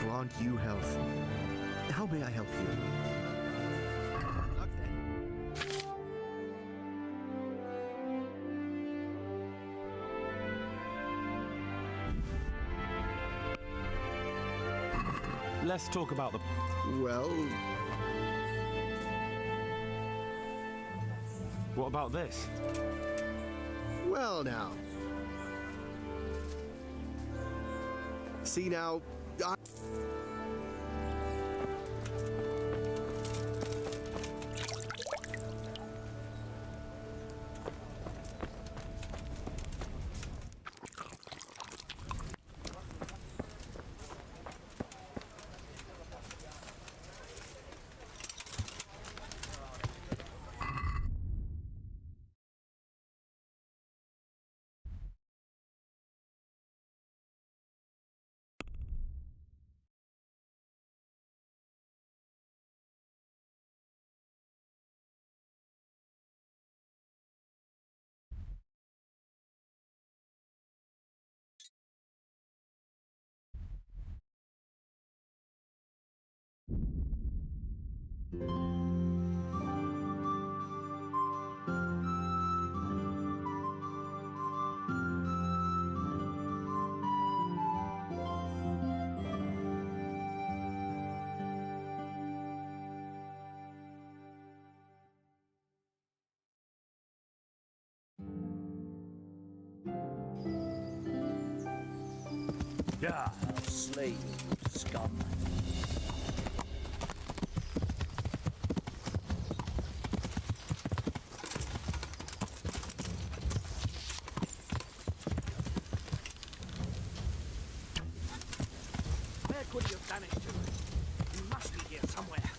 grant you health. How may I help you? Good luck then. Let's talk about the... Well, What about this? well now. See now, Yeah, slave scum. Where could you have vanished to? You must be here somewhere.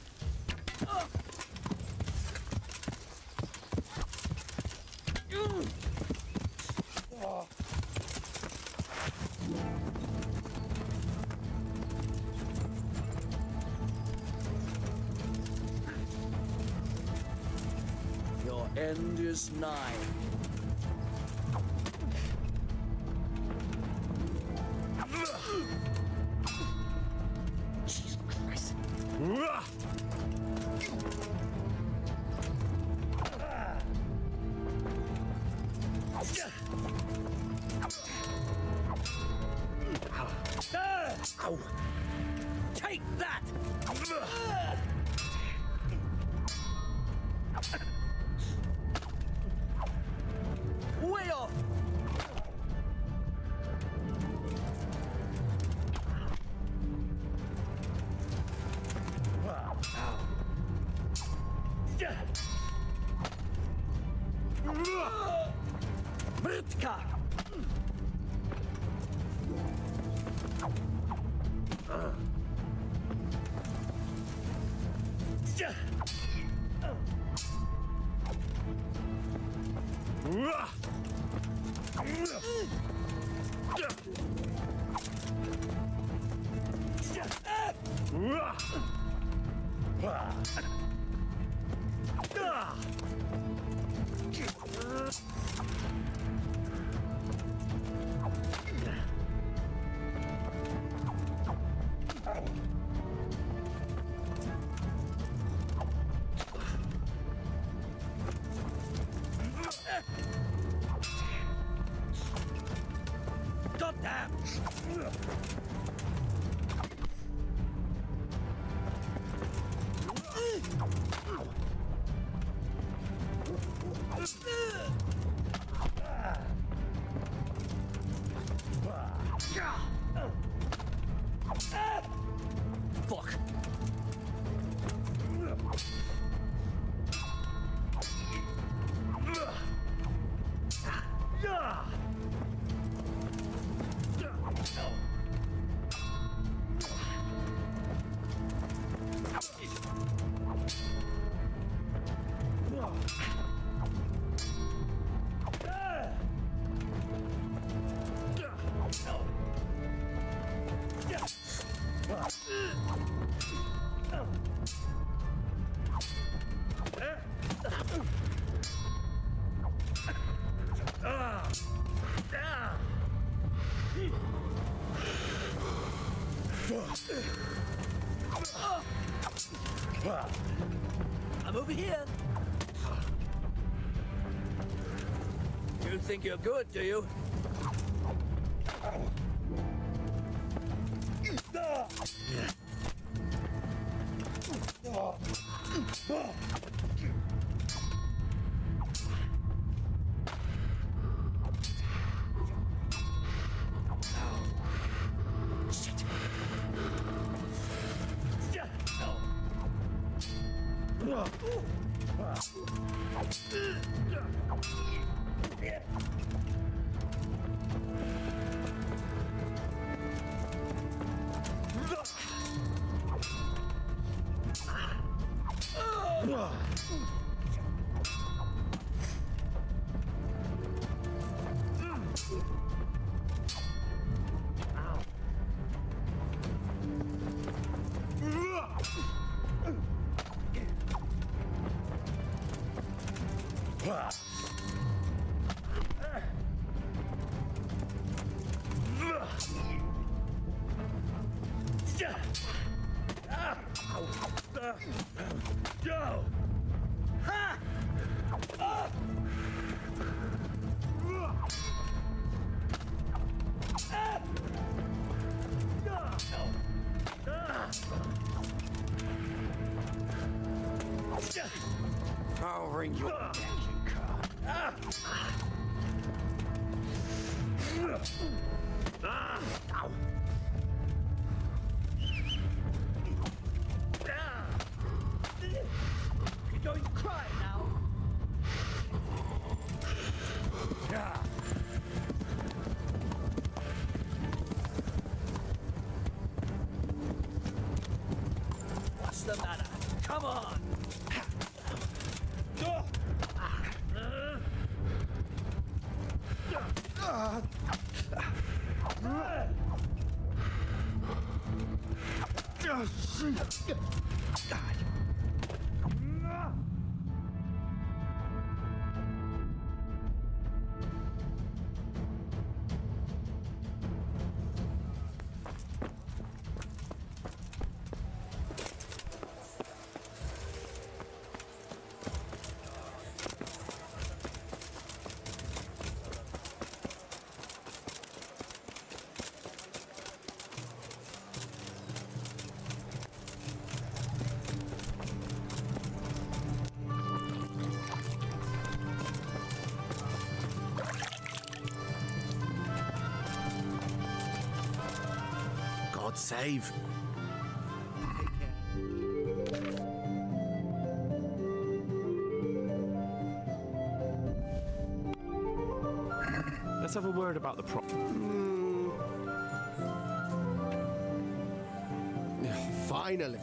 Your end is nigh. Jesus Christ. Ow. Take that! Way off! Britka! Goddamn! Fuck. I'm over here. You think you're good, do you? I'll ring your attention card. You're going to cry now. What's the matter? Come on. God save. Let's have a word about the prop. Finally.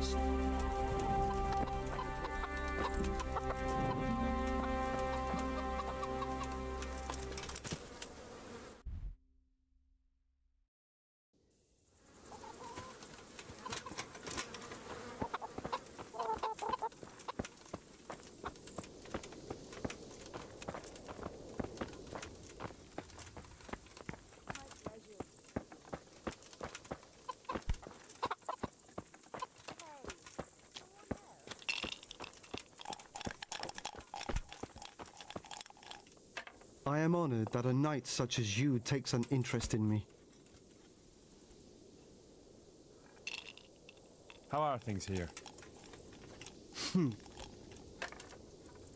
much. I am honored that a knight such as you takes an interest in me. How are things here?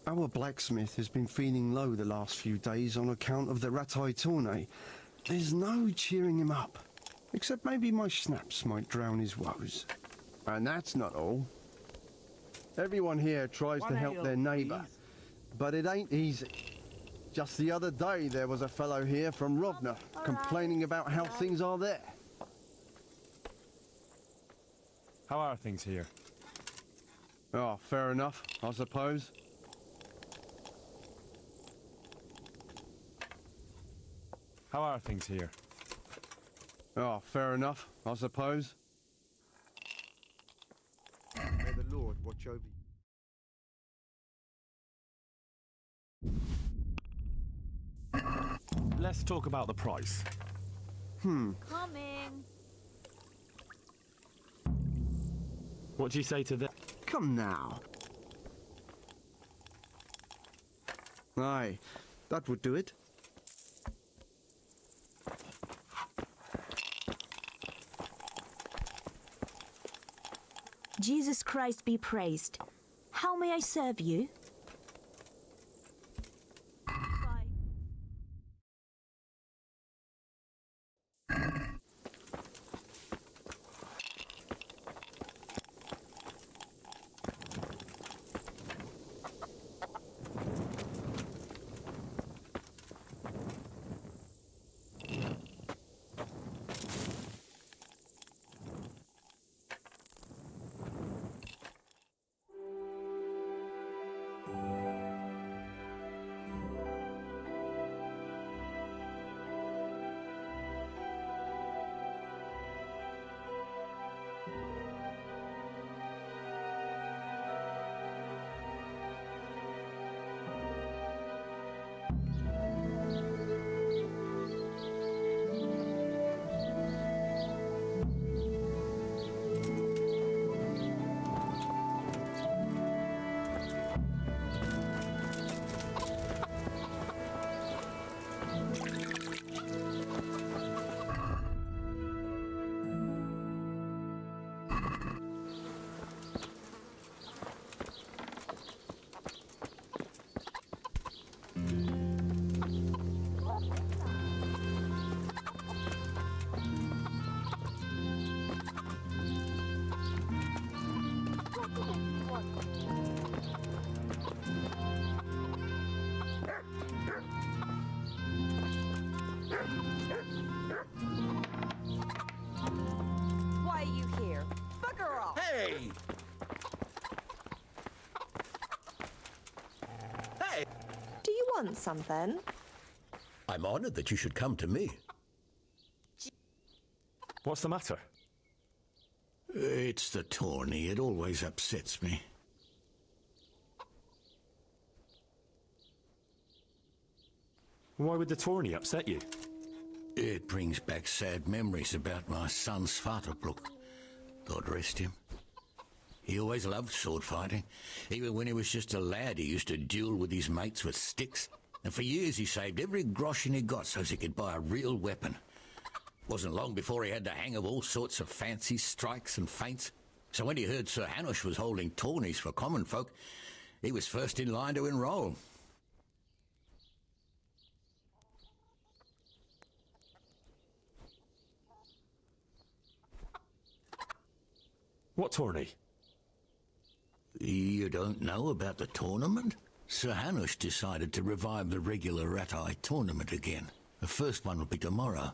Our blacksmith has been feeling low the last few days on account of the Ratai tourney. There's no cheering him up, except maybe my snaps might drown his woes. And that's not all. Everyone here tries to help their neighbour, but it ain't easy. Just the other day there was a fellow here from Rovna complaining about how things are there. How are things here? Oh, fair enough, I suppose. How are things here? Oh, fair enough, I suppose. May the Lord watch over you. Let's talk about the price. Coming. What do you say to that? Come now. Aye, that would do it. Jesus Christ be praised. How may I serve you? Bye. Why are you here? Bugger off! Hey! Hey! Do you want something? I'm honored that you should come to me. What's the matter? It's the tourney. It always upsets me. Why would the tourney upset you? It brings back sad memories about my son Svartabrook. God rest him. He always loved sword fighting. Even when he was just a lad, he used to duel with his mates with sticks. And for years he saved every groschen he got so as he could buy a real weapon. Wasn't long before he had the hang of all sorts of fancy strikes and feints. So when he heard Sir Hanush was holding tourneys for common folk, he was first in line to enroll. What tourney? You don't know about the tournament? Sir Hanush decided to revive the regular Ratai tournament again. The first one will be tomorrow,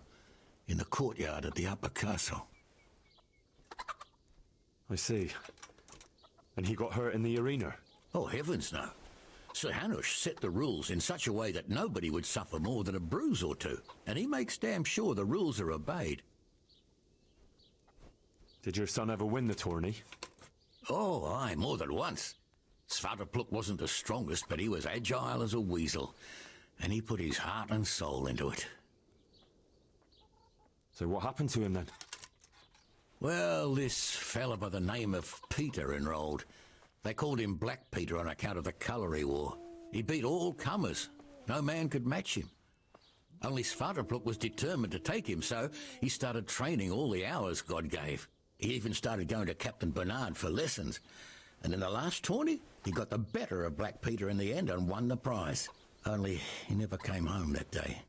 in the courtyard at the Upper Castle. I see. And he got hurt in the arena? Oh, heavens no. Sir Hanush set the rules in such a way that nobody would suffer more than a bruise or two, and he makes damn sure the rules are obeyed. Did your son ever win the tourney? Oh, aye, more than once. Svatopluk wasn't the strongest, but he was agile as a weasel, and he put his heart and soul into it. So what happened to him then? Well, this fella by the name of Peter enrolled. They called him Black Peter on account of the colour he wore. He beat all comers. No man could match him. Only Svatopluk was determined to take him, so he started training all the hours God gave. He even started going to Captain Bernard for lessons. And in the last tourney, he got the better of Black Peter in the end and won the prize. Only he never came home that day.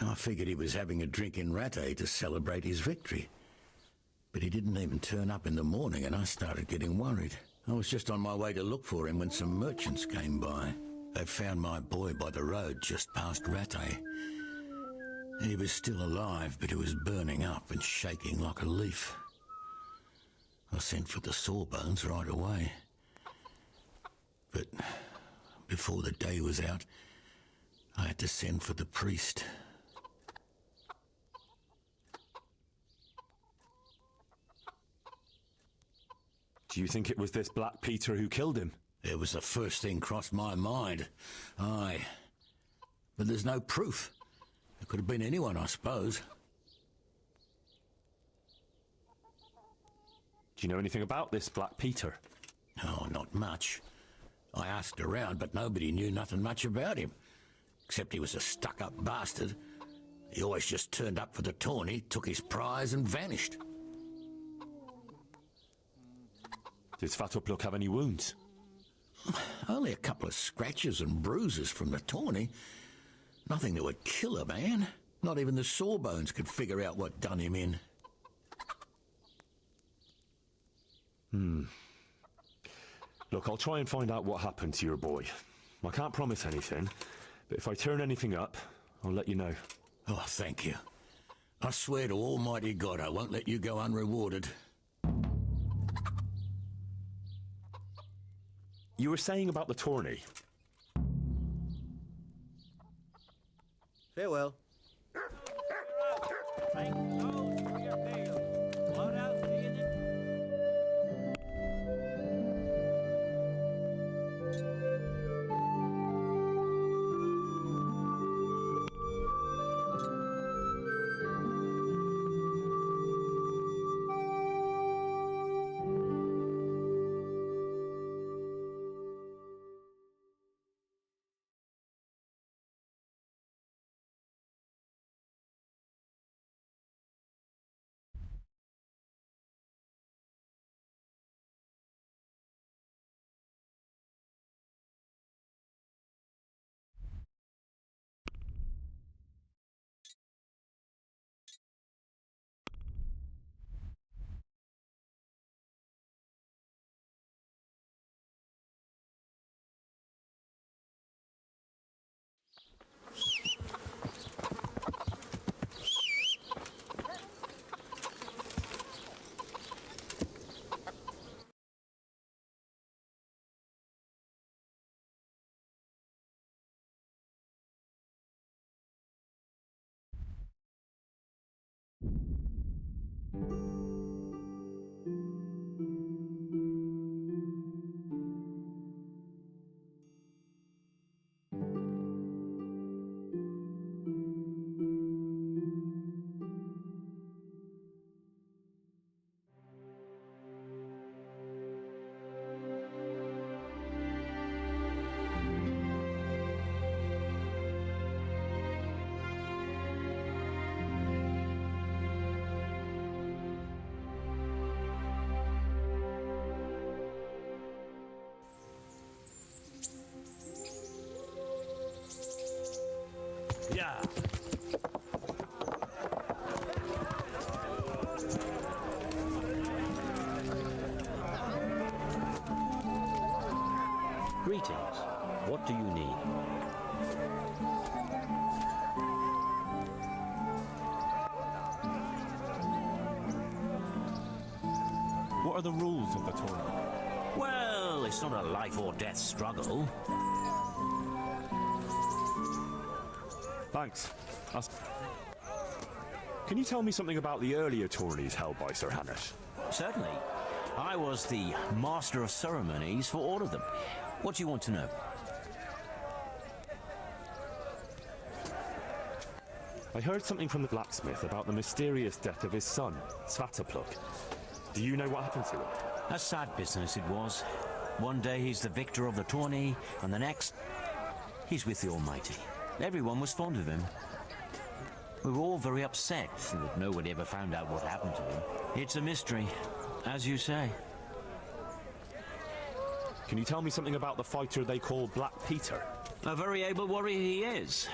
I figured he was having a drink in Rattay to celebrate his victory. But he didn't even turn up in the morning, and I started getting worried. I was just on my way to look for him when some merchants came by. They found my boy by the road just past Rattay. He was still alive, but he was burning up and shaking like a leaf. I sent for the sawbones right away. But before the day was out, I had to send for the priest. Do you think it was this Black Peter who killed him? It was the first thing crossed my mind. Aye. But there's no proof. It could have been anyone, I suppose. Do you know anything about this Black Peter? Oh, not much. I asked around, but nobody knew nothing much about him. Except he was a stuck-up bastard. He always just turned up for the tourney, took his prize and vanished. Did Svatopluk have any wounds? Only a couple of scratches and bruises from the tourney. Nothing that would kill a man. Not even the sawbones could figure out what done him in. Look, I'll try and find out what happened to your boy. I can't promise anything, but if I turn anything up, I'll let you know. Oh, thank you. I swear to Almighty God I won't let you go unrewarded. You were saying about the tourney. Farewell. Yeah. Greetings. What do you need? What are the rules of the tournament? Well, it's not a life or death struggle. Thanks. Can you tell me something about the earlier tourneys held by Sir Hanish? Certainly. I was the master of ceremonies for all of them. What do you want to know? I heard something from the blacksmith about the mysterious death of his son, Svatopluk. Do you know what happened to him? A sad business it was. One day he's the victor of the tourney, and the next, he's with the Almighty. Everyone was fond of him. We were all very upset that no one ever found out what happened to him. It's a mystery, as you say. Can you tell me something about the fighter they call Black Peter? A very able warrior he is.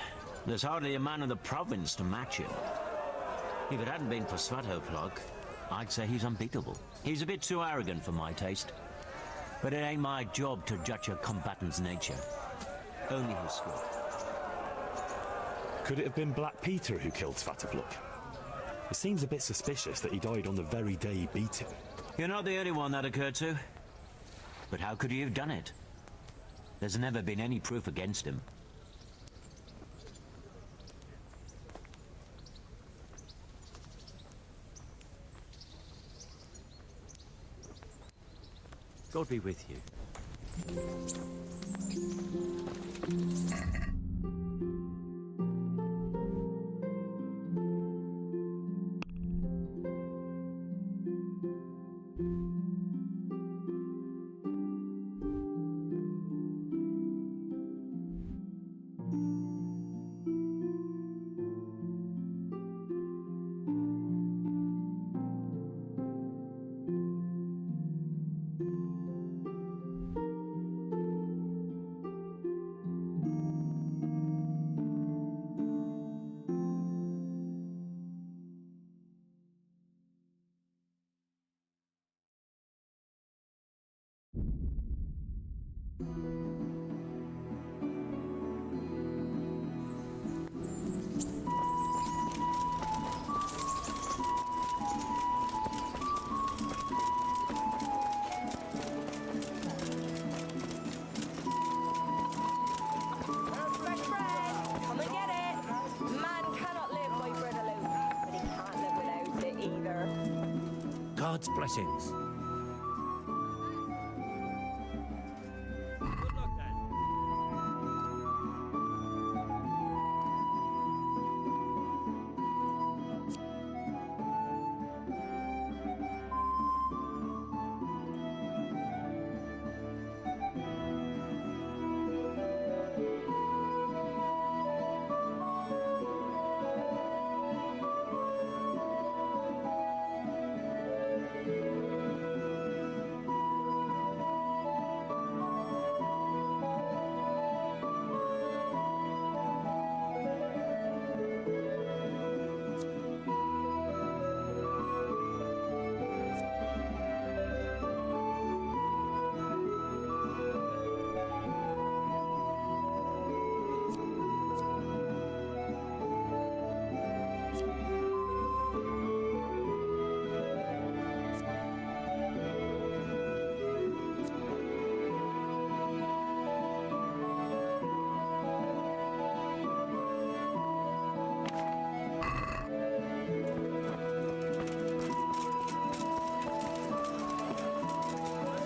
There's hardly a man in the province to match him. If it hadn't been for Svatopluk, I'd say he's unbeatable. He's a bit too arrogant for my taste. But it ain't my job to judge a combatant's nature. Only his skill. Could it have been Black Peter who killed Svatopluk? It seems a bit suspicious that he died on the very day he beat him. You're not the only one that occurred to. But how could he have done it? There's never been any proof against him. God be with you. Come and get it. Man cannot live by bread alone, but he can't live without it either. God's blessings. Good luck then.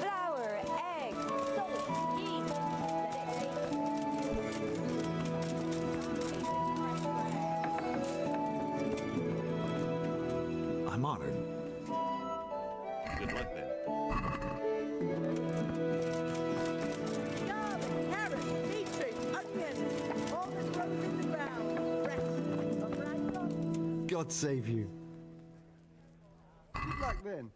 Flour, egg, salt, yeast. I'm honored. Good luck then. Garlic, carrots, beetroot, onions, all that grows in the ground. Fresh, from right on. God save you. Good luck then.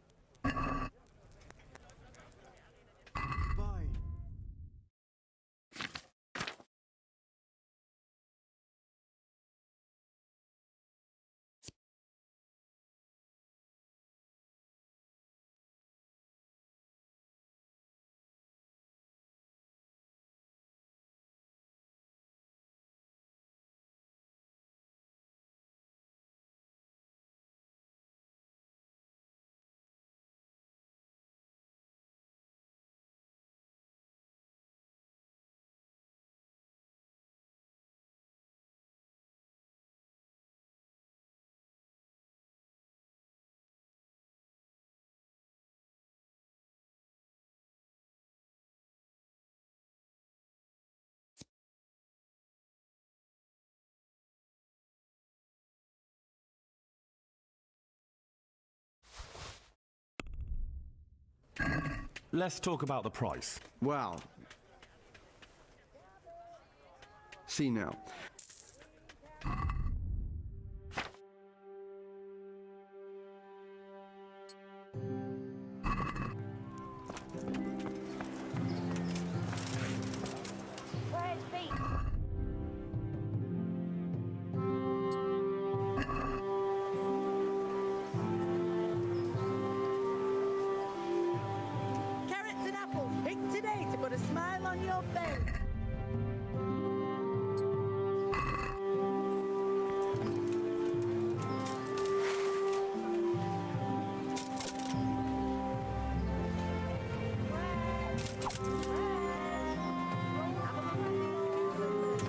let's talk about the price. Well, see now. Where's Pete? Carrots and apples picked today to put a smile on your face.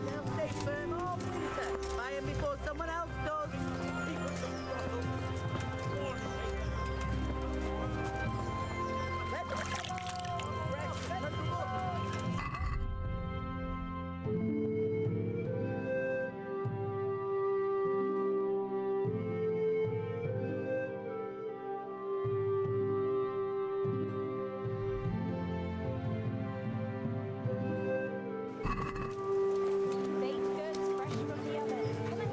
They'll stay firm all winter. Buy 'em before someone else does. Let them fresh, let them look. Baked goods fresh from the oven. Come and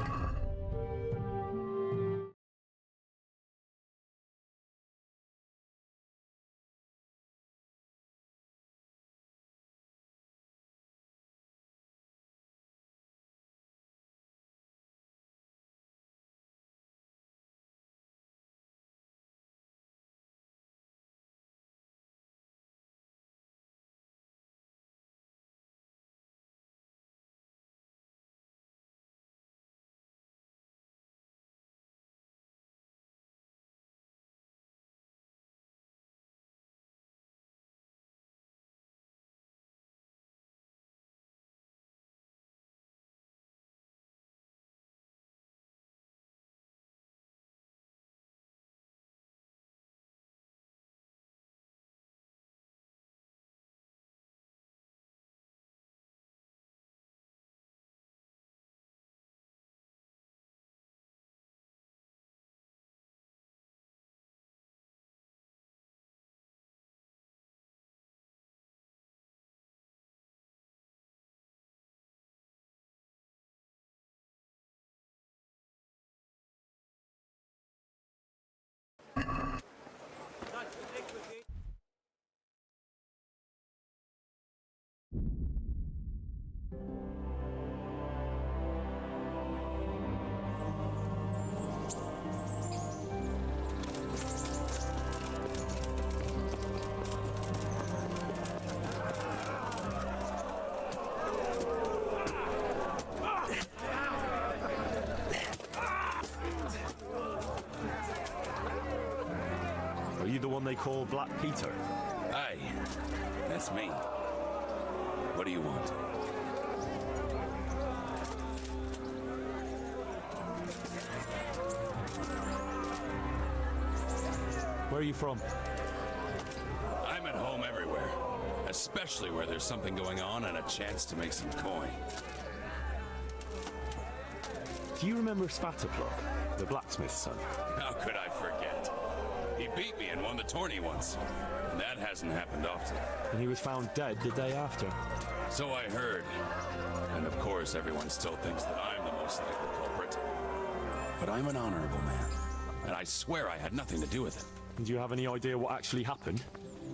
Are you the one they call Black Peter? Aye, that's me. What do you want? Where are you from? I'm at home everywhere, especially where there's something going on and a chance to make some coin. Do you remember Svatopluk, the blacksmith's son? How could I forget? He beat me and won the tourney once. And that hasn't happened often. And he was found dead the day after. So I heard. And of course, everyone still thinks that I'm the most likely culprit. But I'm an honorable man. And I swear I had nothing to do with it. And do you have any idea what actually happened?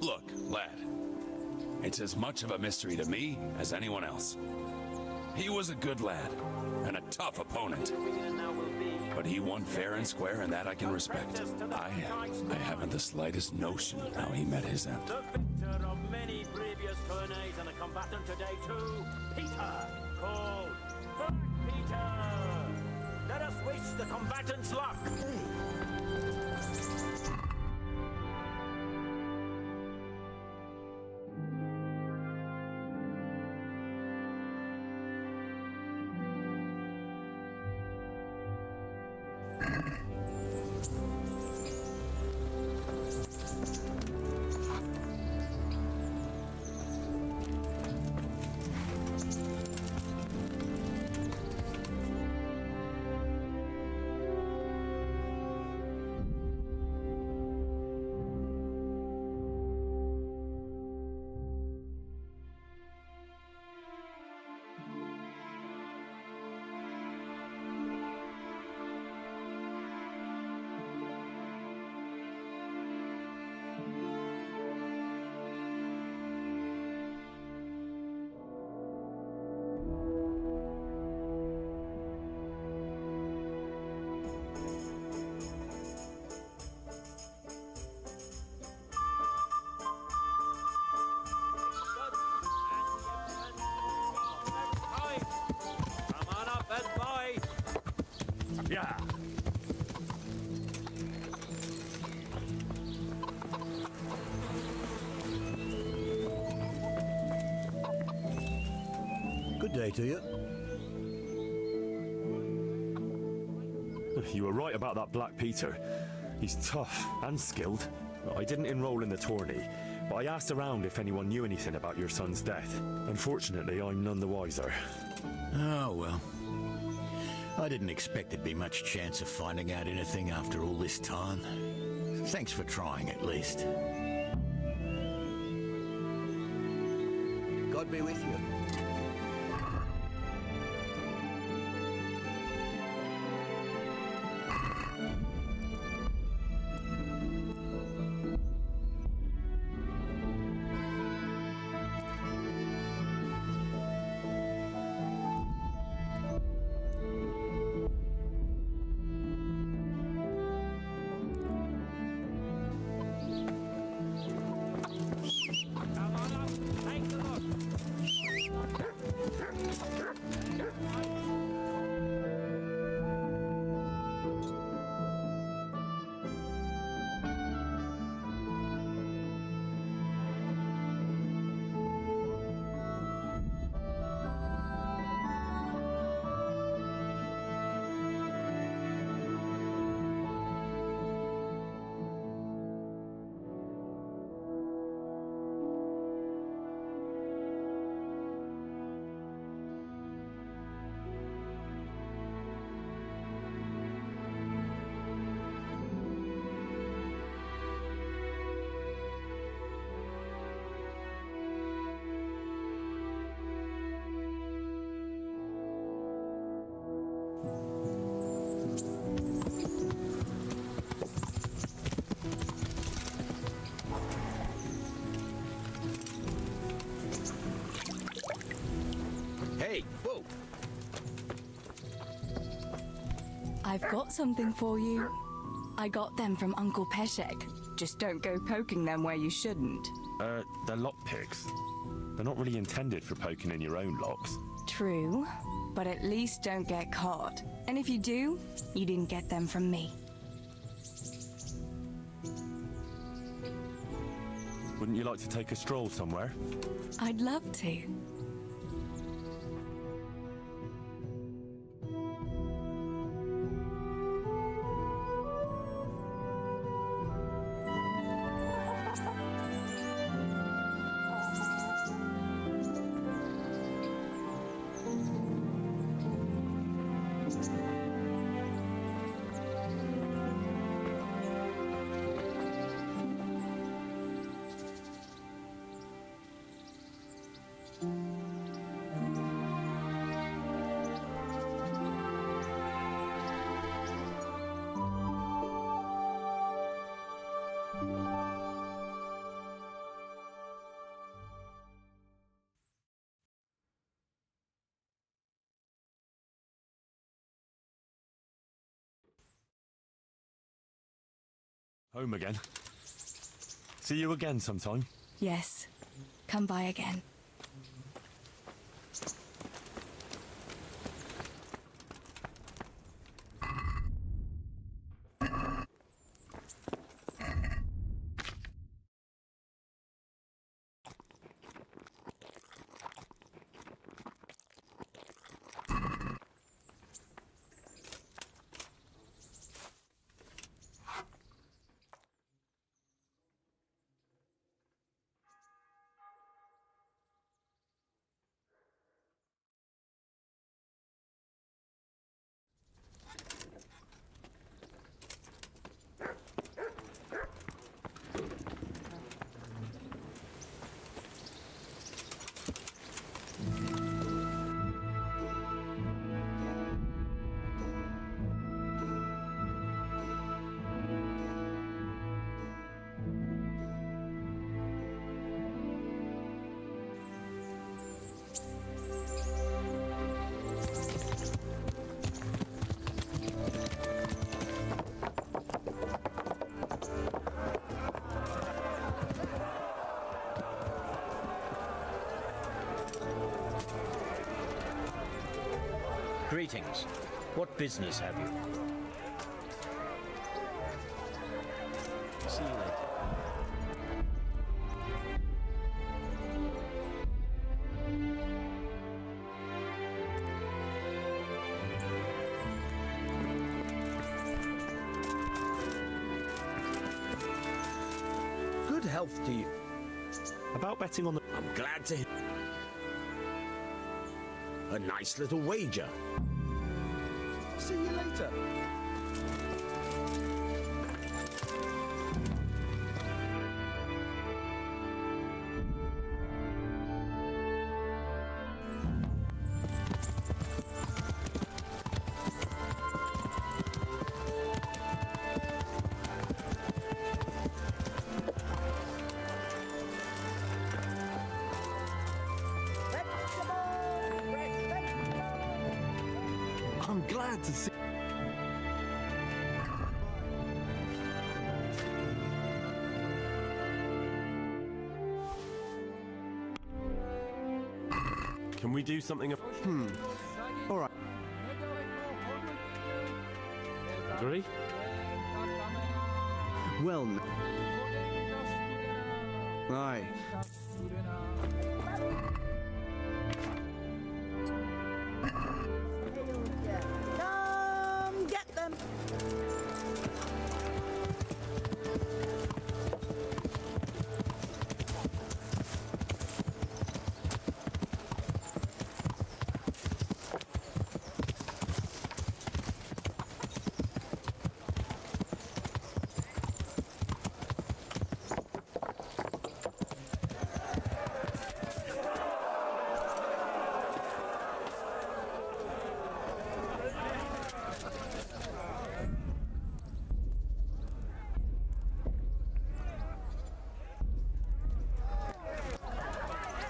Look, lad. It's as much of a mystery to me as anyone else. He was a good lad. And a tough opponent. But he won fair and square, and that I can respect. I haven't the slightest notion how he met his end. The victor of many previous tourneys and a combatant today too, Peter, called Black Peter. Let us wish the combatants luck. day to you. You were right about that Black Peter. He's tough and skilled. I didn't enroll in the tourney, but I asked around if anyone knew anything about your son's death. Unfortunately, I'm none the wiser. Oh, well. I didn't expect there'd be much chance of finding out anything after all this time. Thanks for trying, at least. God be with you. Hey, whoa! I've got something for you. I got them from Uncle Peshek. Just don't go poking them where you shouldn't. They're lockpicks. They're not really intended for poking in your own locks. True, but at least don't get caught. And if you do, you didn't get them from me. Wouldn't you like to take a stroll somewhere? I'd love to. Home again. See you again sometime. Yes. Come by again. Greetings. What business have you? See you later. health to you. About betting on the... I'm glad to hear. A nice little wager. See you later. I'm glad to see. Can we do something? All right. Agree? Well. Aye. Come get them.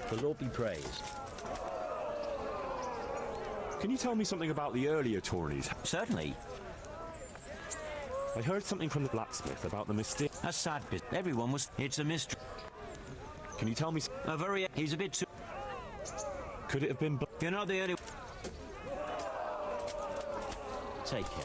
The Lord be praised. Can you tell me something about the earlier tourneys? Certainly. I heard something from the blacksmith about the mystic... A sad bit. Everyone was... It's a mystery. Can you tell me... A very... He's a bit too... Could it have been... You know the early... Take care.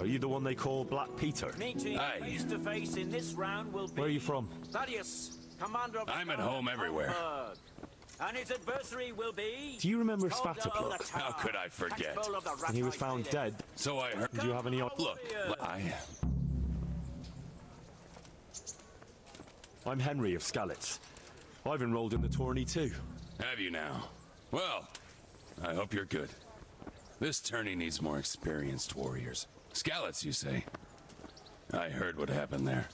Are you the one they call Black Peter? Meeting face to face in this round will be... Where are you from? Thaddeus, commander of the I'm at home everywhere. Hamburg. And his adversary will be... Do you remember Svatopluk? How could I forget? When he was found dead. So I heard. Did you have any... Look, I'm Henry of Skalitz. I've enrolled in the tourney too. Have you now? Well, I hope you're good. This tourney needs more experienced warriors. Skalitz, you say? I heard what happened there.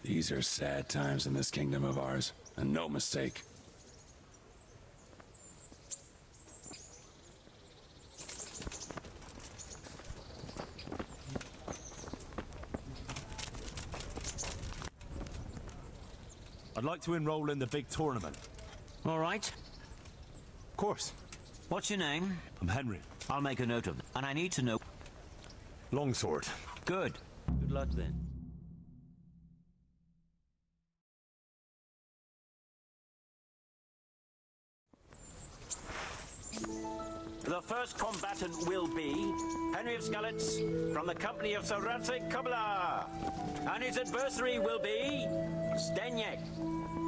These are sad times in this kingdom of ours, and no mistake. I'd like to enroll in the big tournament. All right. Of course. What's your name? I'm Henry. I'll make a note of it. And I need to know... Longsword. Good. Good luck then. The first combatant will be Henry of Skalitz from the company of Sarate Kabla. And his adversary will be Stenyek,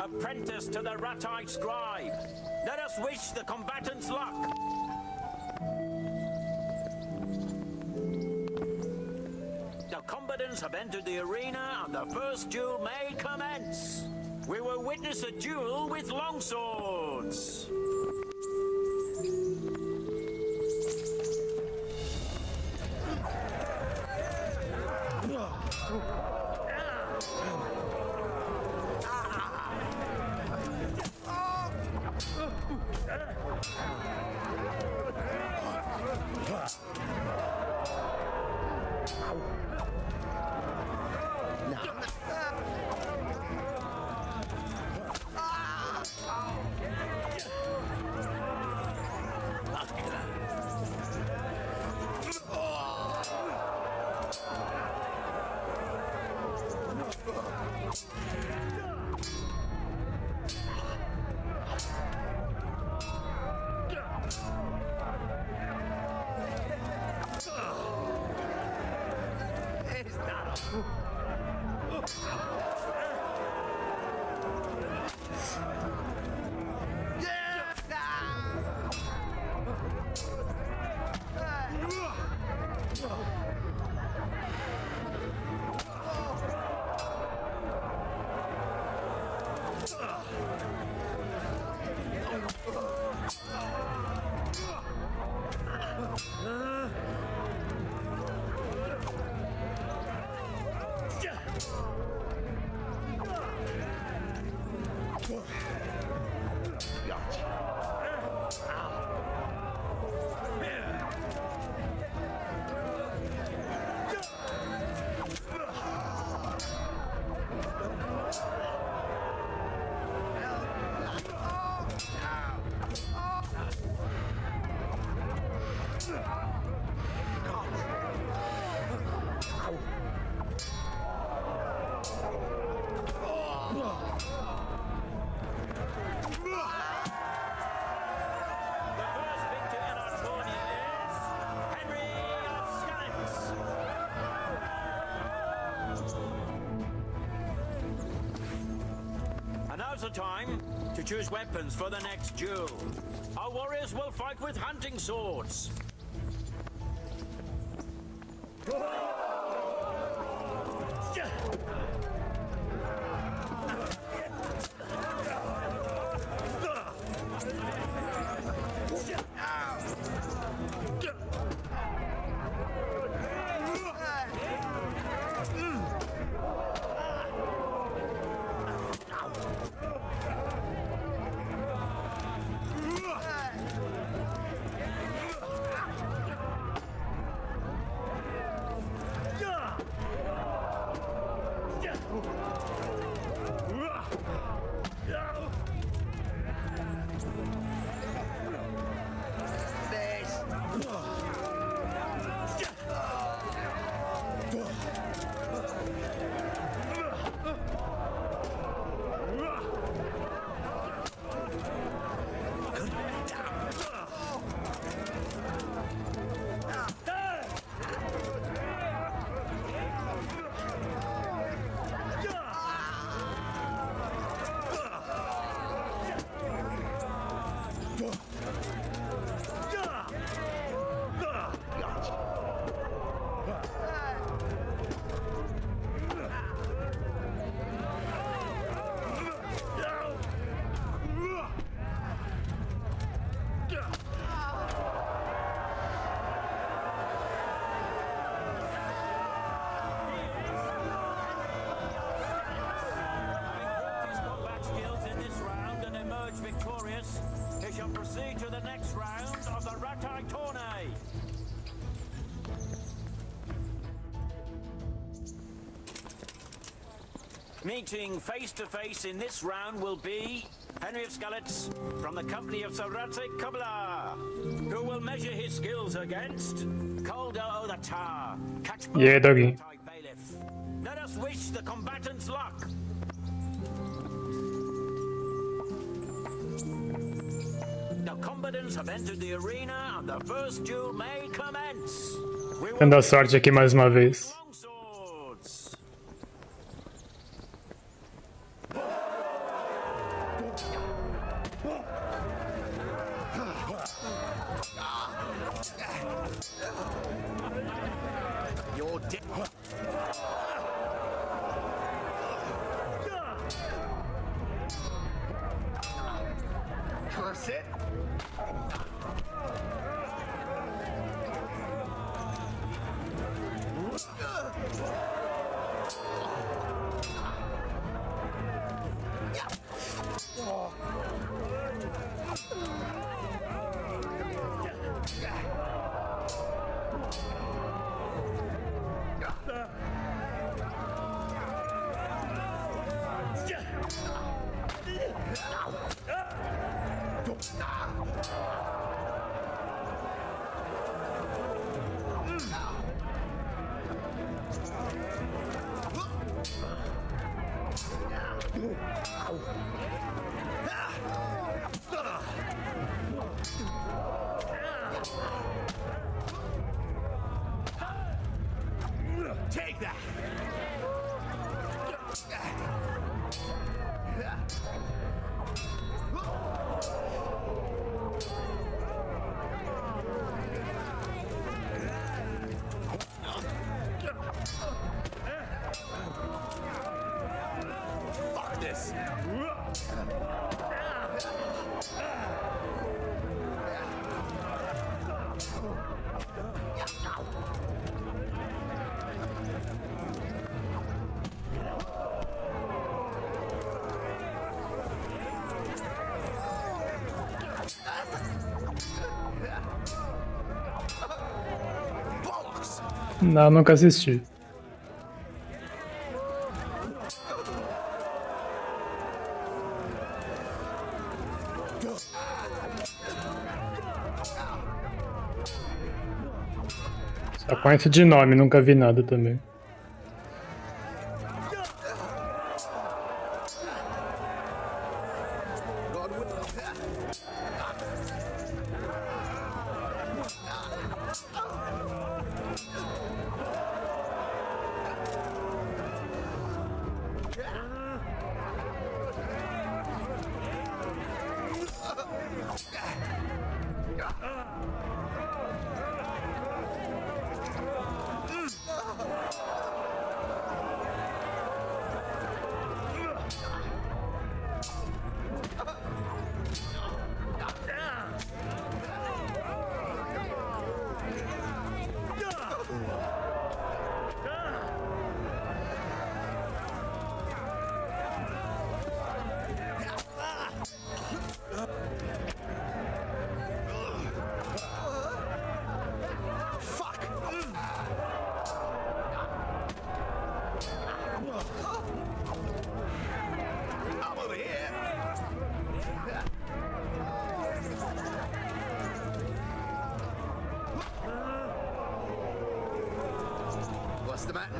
apprentice to the Ratai scribe. Let us wish the combatants luck. The combatants have entered the arena and the first duel may commence. We will witness a duel with longswords. The time to choose weapons for the next duel. Our warriors will fight with hunting swords. Victorious, he shall proceed to the next round of the Ratai tourney. Meeting face to face in this round will be Henry of Skalitz from the company of Servidor, who will measure his skills against Calder o' the Tar, Yeah, doggy. Bailiff. Let us wish the combatants luck. The combatants have entered the arena and the first duel may commence. Tendo a sorte aqui mais uma vez. You're dead. Curse it. Take that! Fuck this! Não, nunca assisti. Só conheço de nome, nunca vi nada também. What's the matter?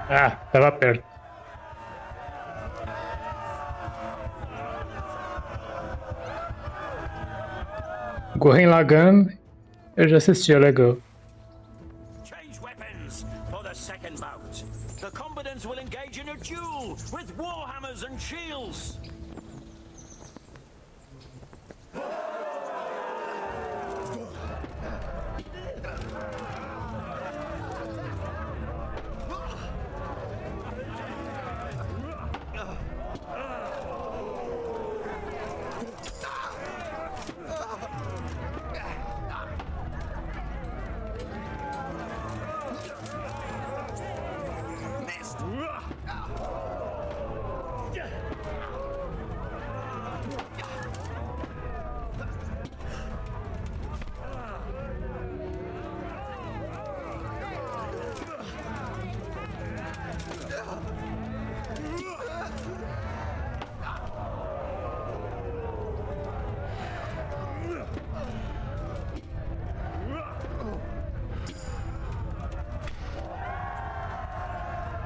Ah, tava perto. Gurren Lagann, eu já assisti, é legal. Change weapons for the second bout. The combatants will engage in a duel with warhammers and shields.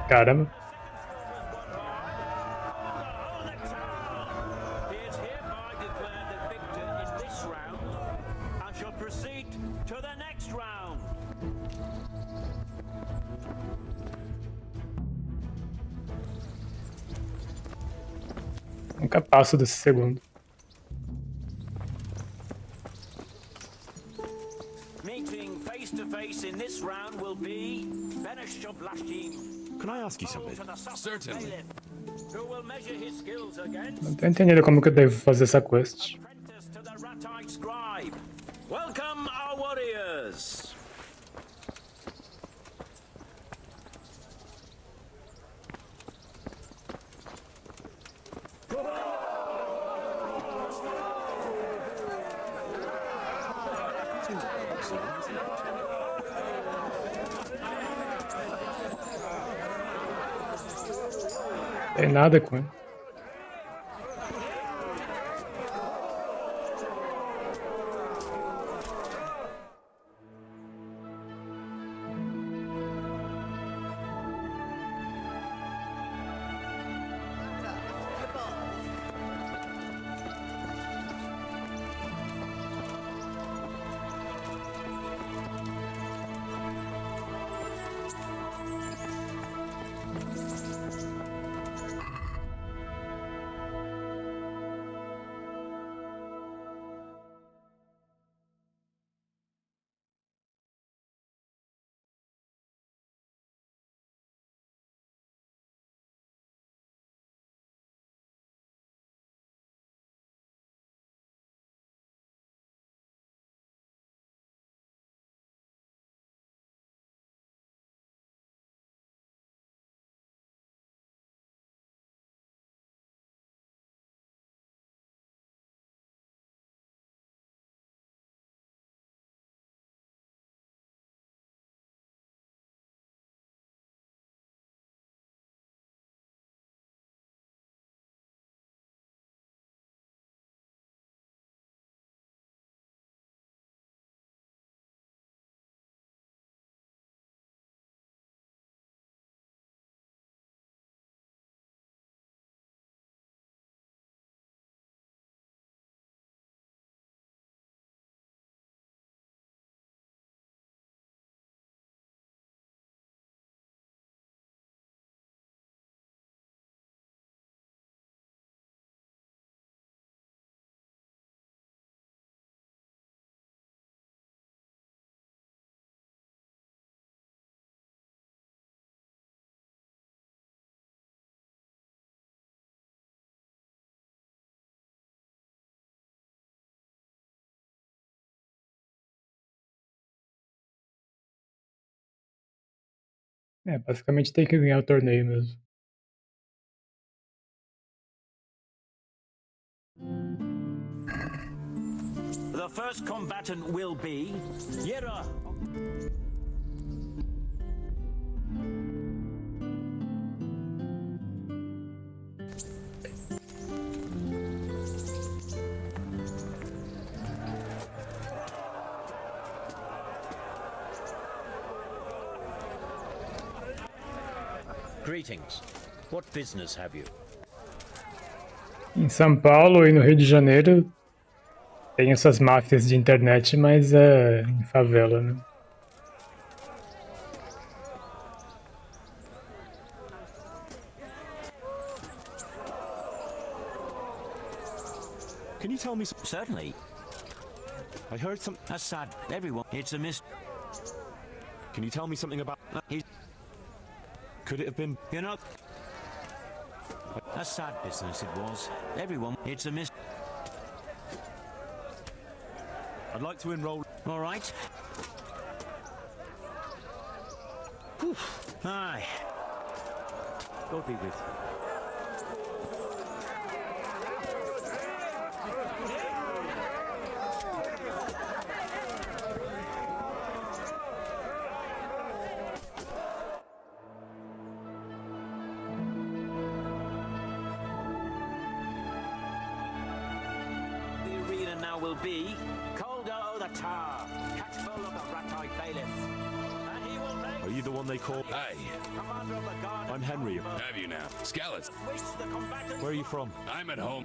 Caramba. Nunca passo desse segundo. Meeting face to face in this round will be Can I ask you something? Certainly. Who will measure his skills against Não tô entendendo como que eu devo fazer essa quest. to the Ratite scribe. Welcome our warriors. Tem nada com ele. É, basicamente tem que ganhar o torneio mesmo. The first combatant will be Yera. Greetings. What business have you? Em São Paulo e no Rio de Janeiro tem essas máfias de internet, mas é em favela, né? Can you tell me Certainly. I heard some... A sad... Everyone... It's a mystery. Can you tell me something about... Could it have been... You know... A sad business it was. Everyone... It's a mystery. I'd like to enroll... All right. Whew. Aye. God be with you. Will be Calder o' the Tar, catchful of the rat-eyed bailiff. And he will make... Are you the one they call... Aye. Commander of the guard... I'm Henry. Have you now? Scallops. Where are you from? I'm at home.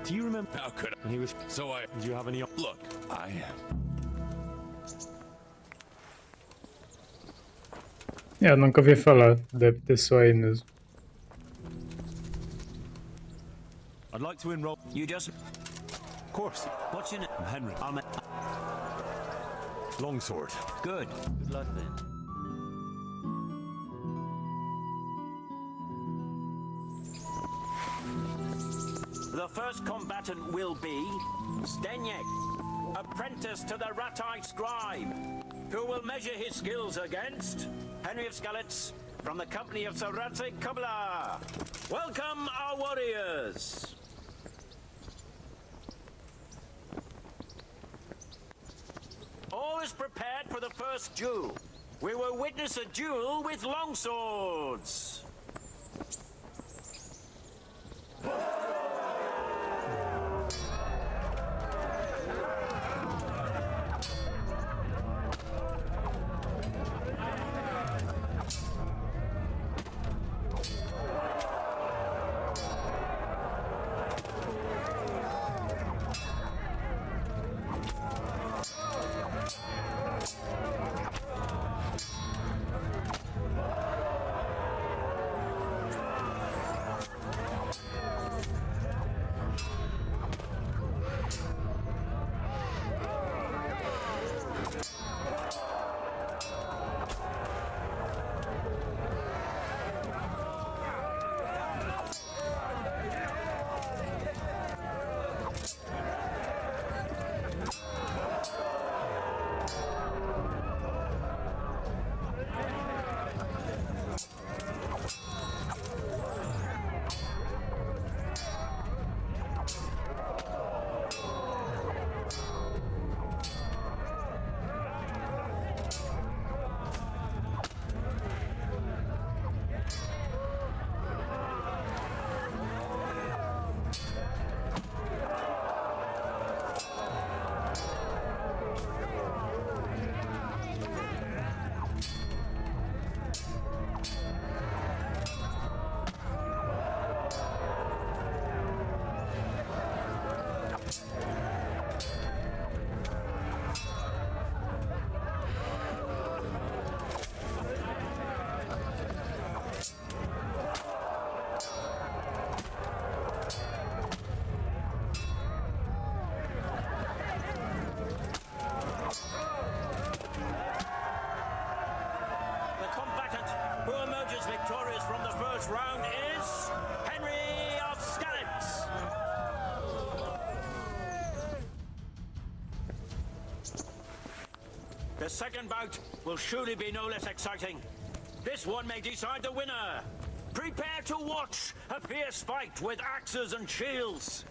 Do you remember... How could I? He was... So I... Do you have any... Look, I Eu nunca ouvi falar. Deve ter só aí mesmo. I'd like to enroll... You just... Of course. What's your name? I'm Henry. Longsword. Good. Good luck then. The first combatant will be Stenyek, apprentice to the rat-eyed scribe, who will measure his skills against Henry of Skalitz from the company of servidor. Welcome, our warriors. All is prepared for the first duel. We will witness a duel with longswords. Victorious from the first round is Henry of Skalitz. The second bout will surely be no less exciting. This one may decide the winner. Prepare to watch a fierce fight with axes and shields.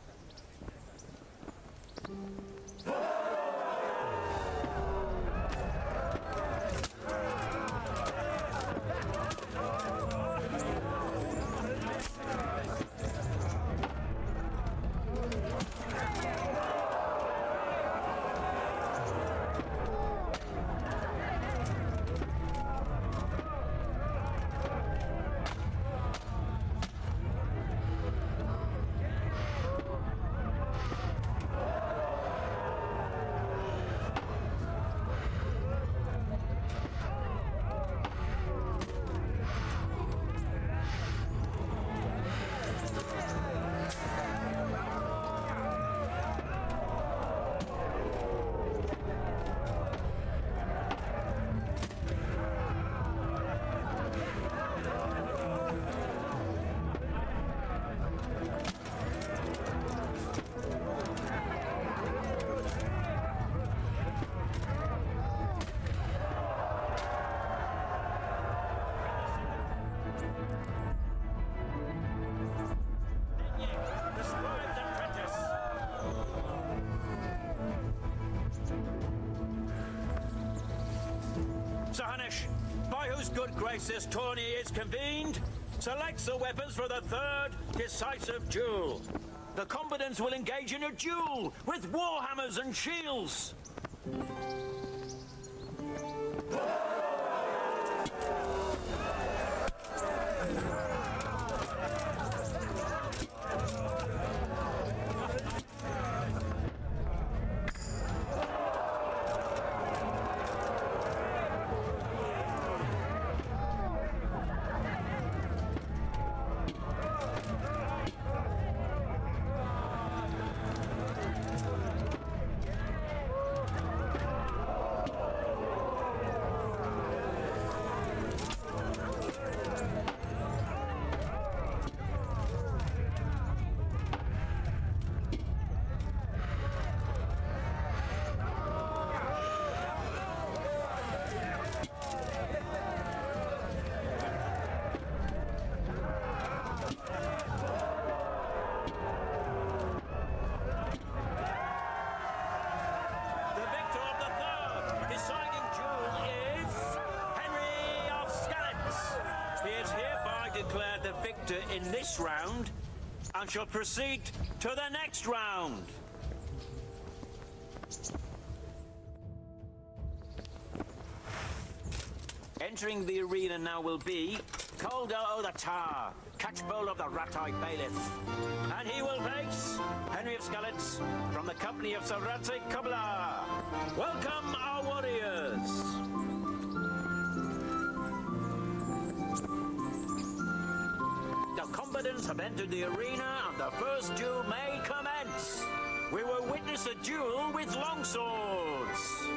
by whose good grace this tourney is convened, selects the weapons for the third decisive duel. The combatants will engage in a duel with warhammers and shields. In this round, and shall proceed to the next round. Entering the arena now will be Calder o' the Tar, catchpole of the rat-eyed bailiff. And he will face Henry of Skallets from the company of servidor. Welcome our warriors. The combatants have entered the arena and the first duel may commence. We will witness a duel with longswords.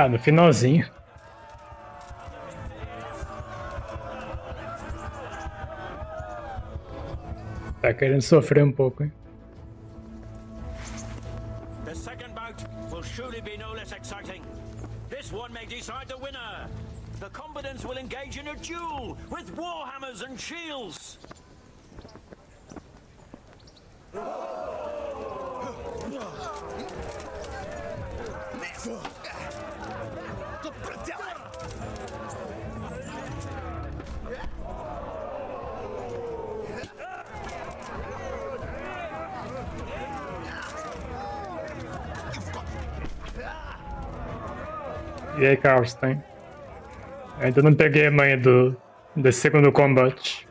Ah, no finalzinho. Tá querendo sofrer um pouco, hein? The second bout will surely be no less exciting. This one may decide the winner. The combatants will engage in a duel with warhammers and shields. E aí, Carlos, tem? Ainda não peguei a manha desse segundo combate.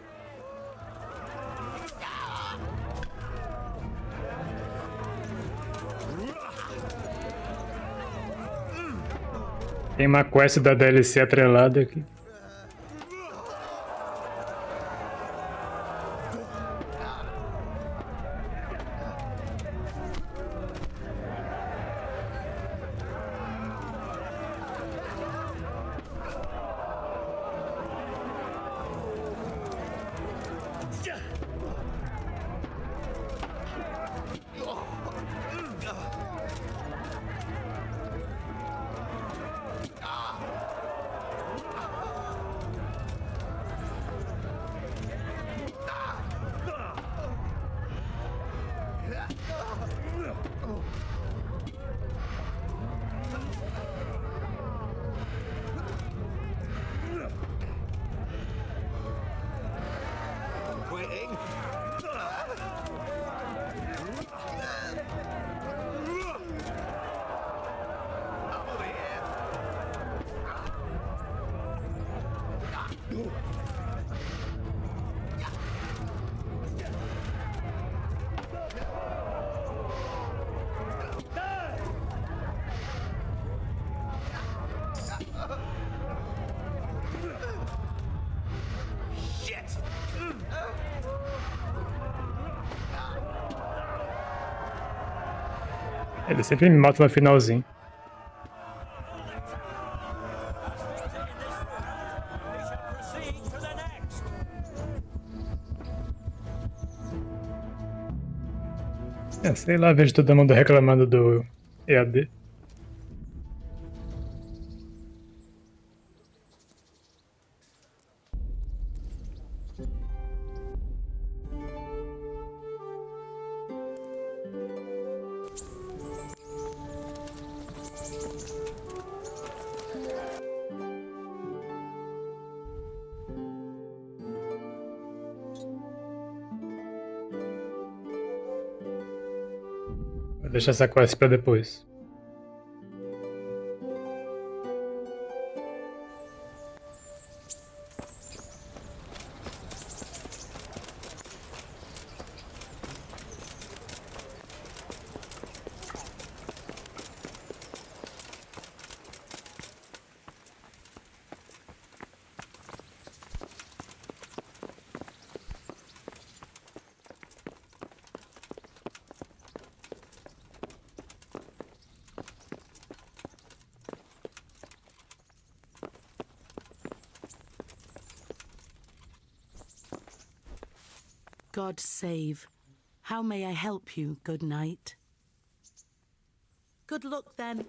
Tem uma quest da DLC atrelada aqui. Ele sempre me mata no finalzinho. É, sei lá, vejo todo mundo reclamando do EAD. Vou deixar essa quest pra depois. God save. How may I help you, good knight? Good luck, then.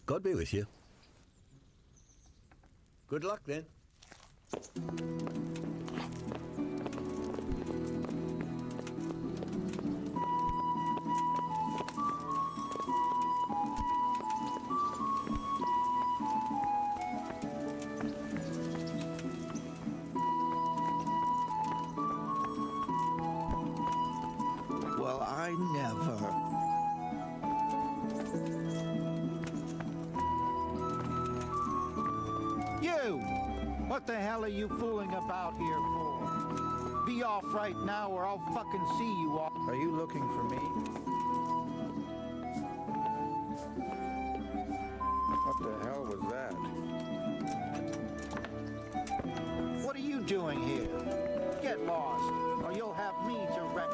God be with you. Good luck, then. Well, I never. You! What the hell are you fooling about here for? Be off right now or I'll fucking see you off. Are you looking for me? What the hell was that? What are you doing here? Get lost, or you'll have me to wreck.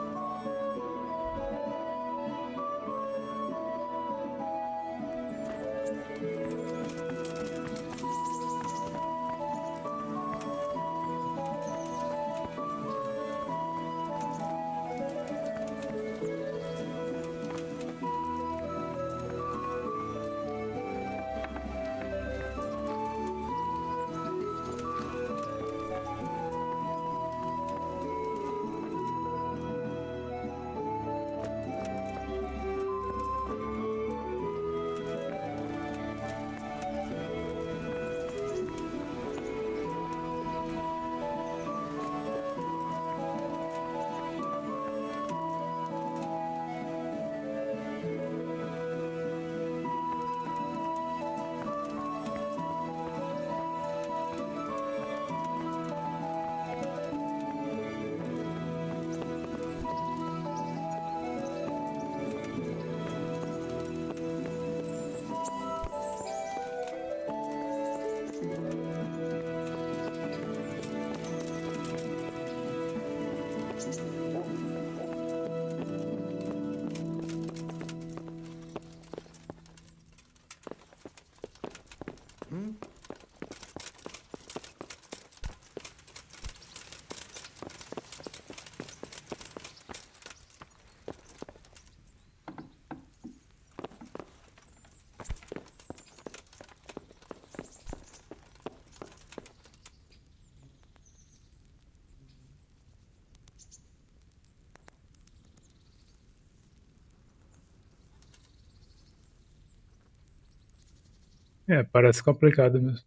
É, parece complicado mesmo.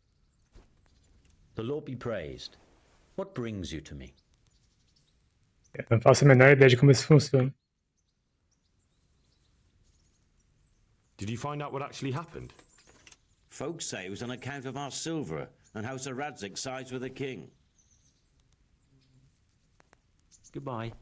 The Lord be praised. What brings you to me? Eu não faço a menor ideia de como isso funciona. Did you find out what actually happened? Folks say it was on account of our silver and how Sir Radzig sides with the king. Goodbye.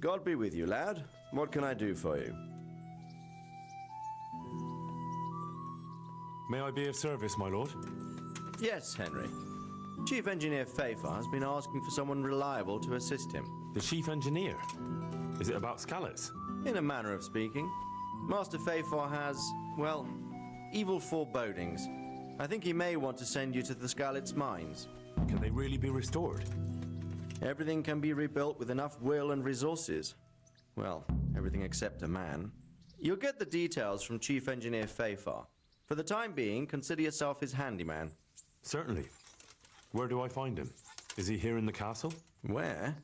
God be with you, lad. What can I do for you? May I be of service, my lord? Yes, Henry. Chief Engineer Fafar has been asking for someone reliable to assist him. The Chief Engineer? Is it about Scallots? In a manner of speaking. Master Fafar has, well, evil forebodings. I think he may want to send you to the Scallots mines. Can they really be restored? Everything can be rebuilt with enough will and resources. Well, everything except a man. You'll get the details from Chief Engineer Fafar. For the time being, consider yourself his handyman. Certainly. Where do I find him? Is he here in the castle? Where?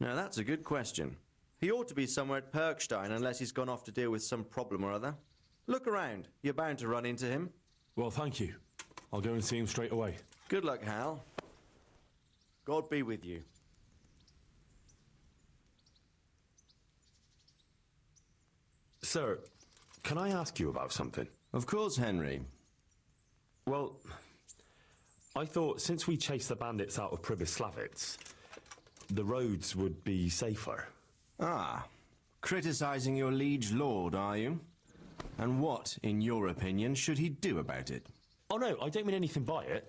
Now that's a good question. He ought to be somewhere at Perkstein unless he's gone off to deal with some problem or other. Look around. You're bound to run into him. Well, thank you. I'll go and see him straight away. Good luck, Hal. God be with you. Sir, can I ask you about something? Of course, Henry. Well, I thought since we chased the bandits out of Pribyslavitz, the roads would be safer. Ah, criticizing your liege lord, are you? And what, in your opinion, should he do about it? Oh no, I don't mean anything by it.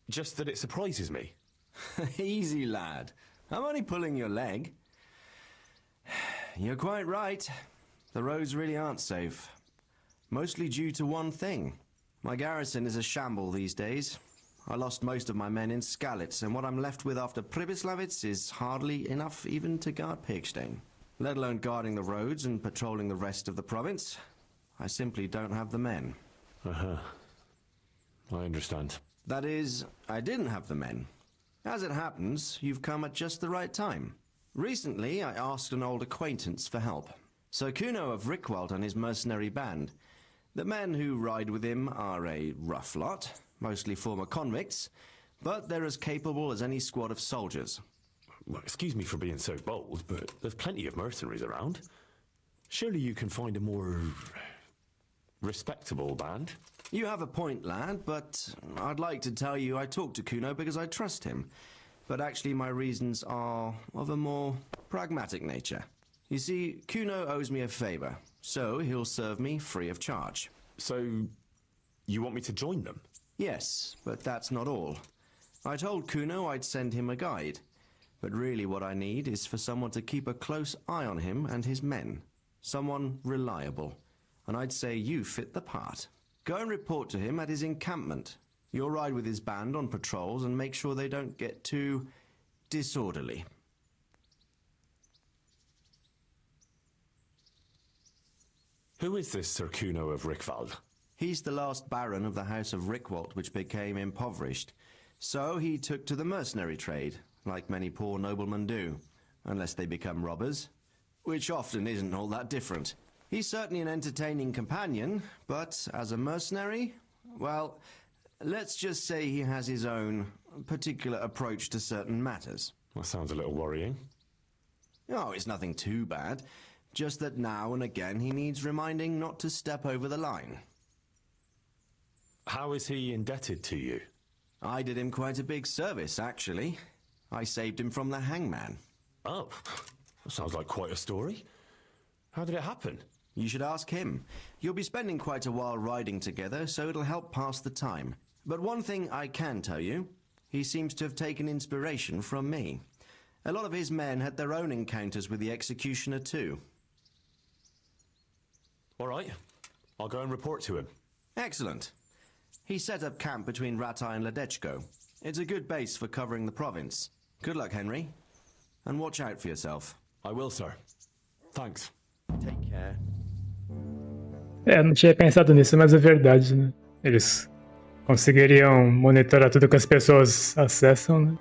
Just that it surprises me. Easy, lad. I'm only pulling your leg. You're quite right. The roads really aren't safe. Mostly due to one thing. My garrison is a shamble these days. I lost most of my men in Skalitz, and what I'm left with after Pribyslavitz is hardly enough even to guard Pigstein. Let alone guarding the roads and patrolling the rest of the province. I simply don't have the men. Uh-huh. I understand. That is, I didn't have the men. As it happens, you've come at just the right time. Recently, I asked an old acquaintance for help. Sir Kuno of Rickwald and his mercenary band. The men who ride with him are a rough lot, mostly former convicts, but they're as capable as any squad of soldiers. Well, excuse me for being so bold, but there's plenty of mercenaries around. Surely you can find a more respectable band. You have a point, lad, but I'd like to tell you I talked to Kuno because I trust him. But actually my reasons are of a more pragmatic nature. You see, Kuno owes me a favor, so he'll serve me free of charge. So, you want me to join them? Yes, but that's not all. I told Kuno I'd send him a guide. But really what I need is for someone to keep a close eye on him and his men. Someone reliable. And I'd say you fit the part. Go and report to him at his encampment. You'll ride with his band on patrols and make sure they don't get too disorderly. Who is this Sir Kuno of Rickvald? He's the last baron of the House of Rickwalt, which became impoverished. So he took to the mercenary trade, like many poor noblemen do, unless they become robbers, which often isn't all that different. He's certainly an entertaining companion, but as a mercenary, well, let's just say he has his own particular approach to certain matters. That sounds a little worrying. Oh, it's nothing too bad. Just that now and again he needs reminding not to step over the line. How is he indebted to you? I did him quite a big service, actually. I saved him from the hangman. Oh, that sounds like quite a story. How did it happen? You should ask him. You'll be spending quite a while riding together, so it'll help pass the time. But one thing I can tell you, he seems to have taken inspiration from me. A lot of his men had their own encounters with the executioner too. All right, I'll go and report to him. Excellent. He set up camp between Ratai and Ledechko. It's a good base for covering the province. Good luck, Henry. And watch out for yourself. I will, sir. Thanks. Take care. Não tinha pensado nisso, mas é verdade, né? Eles conseguiriam monitorar tudo que as pessoas acessam, né?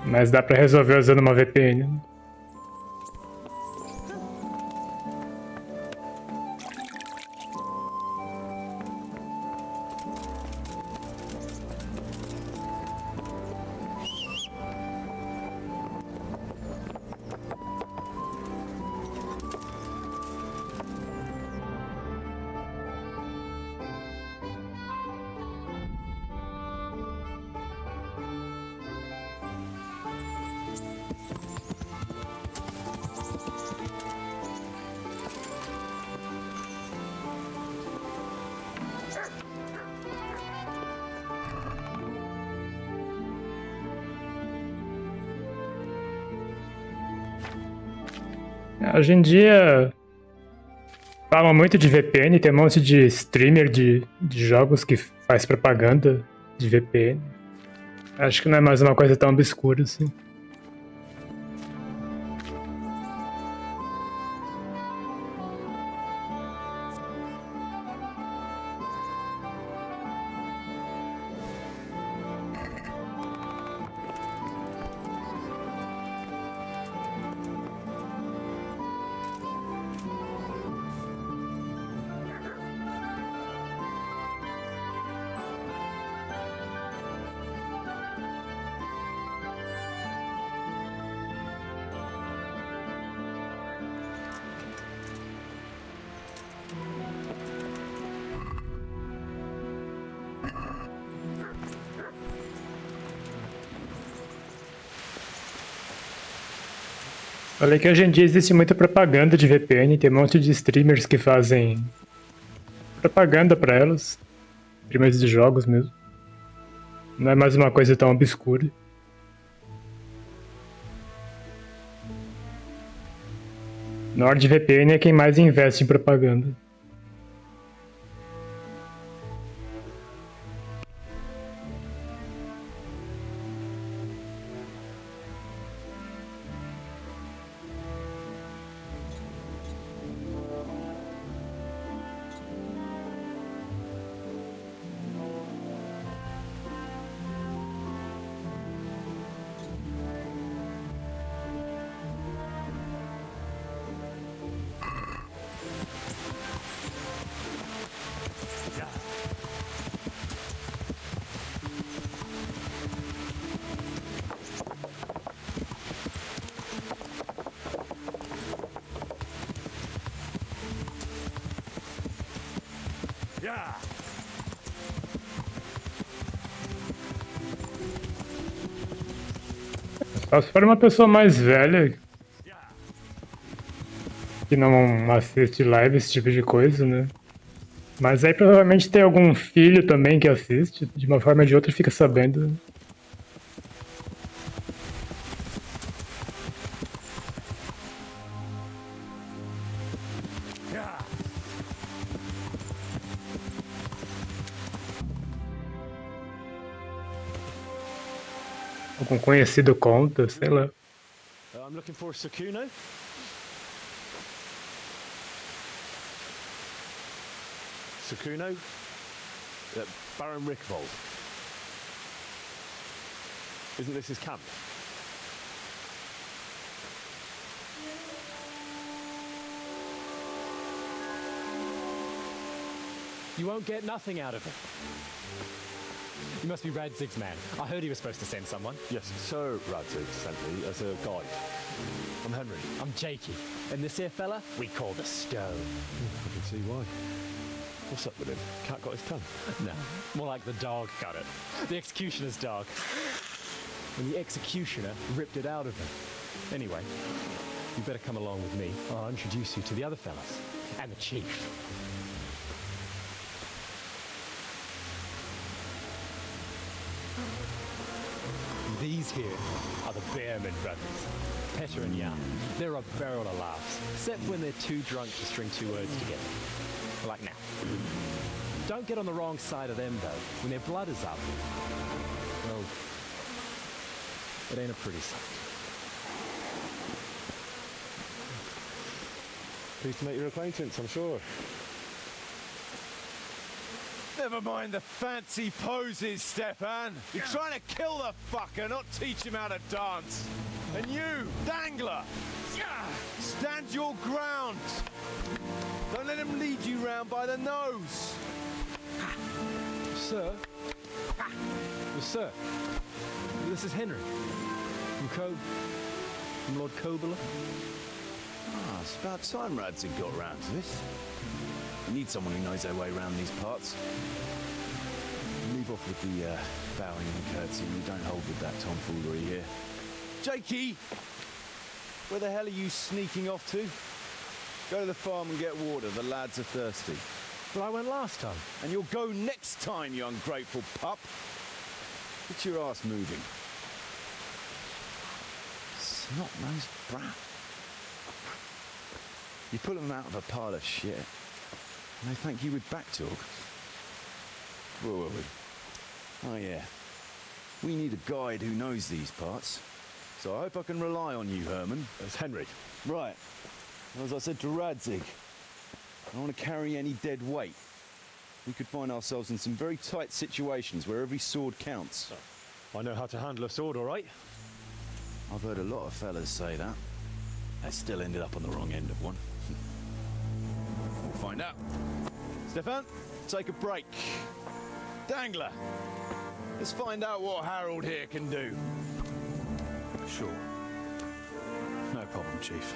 Mas dá pra resolver usando uma VPN, né? Hoje em dia falam muito de VPN, tem um monte de streamer de jogos que faz propaganda de VPN. Acho que não é mais uma coisa tão obscura assim. Falei que hoje em dia existe muita propaganda de VPN, tem um monte de streamers que fazem propaganda pra elas, streamers de jogos mesmo. Não é mais uma coisa tão obscura. NordVPN é quem mais investe em propaganda. Só se for uma pessoa mais velha que não assiste live, esse tipo de coisa, né? Mas aí provavelmente tem algum filho também que assiste, de uma forma ou de outra fica sabendo. Algum conhecido conta, sei lá. I'm looking for Sakuno. Sakuno? Baron Rickvold. Isn't this his camp? You won't get nothing out of him. You must be Radzig's man. I heard he was supposed to send someone. Yes, Sir Radzig sent me as a guide. I'm Henry. I'm Jakey. And this here fella, we call the Stone. I can see why. What's up with him? Cat got his tongue? No, more like the dog got it. The executioner's dog. And the executioner ripped it out of him. Anyway, you better come along with me. I'll introduce you to the other fellas. And the chief. These here are the Bearman brothers, Petter and Jan. They're a barrel of laughs, except when they're too drunk to string two words together. Like now. Don't get on the wrong side of them, though. When their blood is up, well, it ain't a pretty sight. Pleased to make your acquaintance, I'm sure. Never mind the fancy poses, Stefan. You're trying to kill the fucker, not teach him how to dance. And you, Dangler, stand your ground. Don't let him lead you round by the nose. Sir? Well, sir, this is Henry. From Lord Kobula. Ah, it's about time Radzig got round to this. We need someone who knows their way around these parts. Leave off with the bowing and curtsy. We don't hold with that tomfoolery here. Jakey! Where the hell are you sneaking off to? Go to the farm and get water. The lads are thirsty. But I went last time. And you'll go next time, you ungrateful pup. Get your ass moving. Snot-nosed brat. You pull them out of a pile of shit, and they thank you with back talk. Where were we? Oh yeah. We need a guide who knows these parts. So I hope I can rely on you, Herman. It's Henry. Right. And as I said to Radzig, I don't want to carry any dead weight. We could find ourselves in some very tight situations where every sword counts. I know how to handle a sword, all right? I've heard a lot of fellas say that. They still ended up on the wrong end of one. We'll find out. Stefan, take a break. Dangler, let's find out what Harold here can do. Sure. No problem, Chief.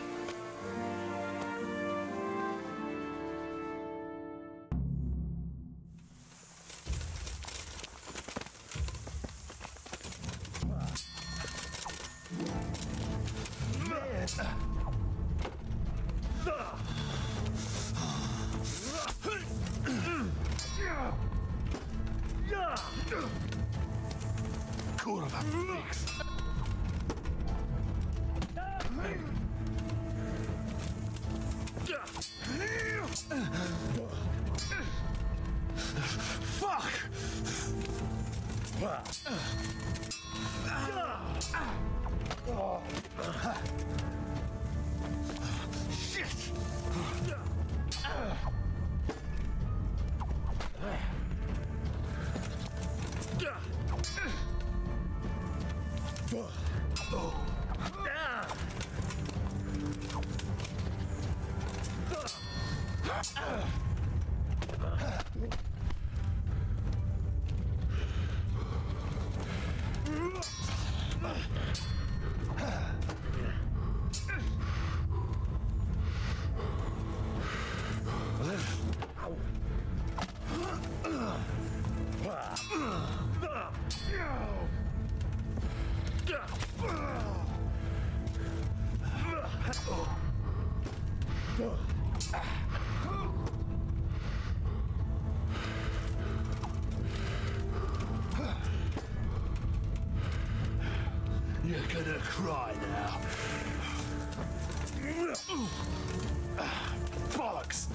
You're gonna cry now. Bollocks!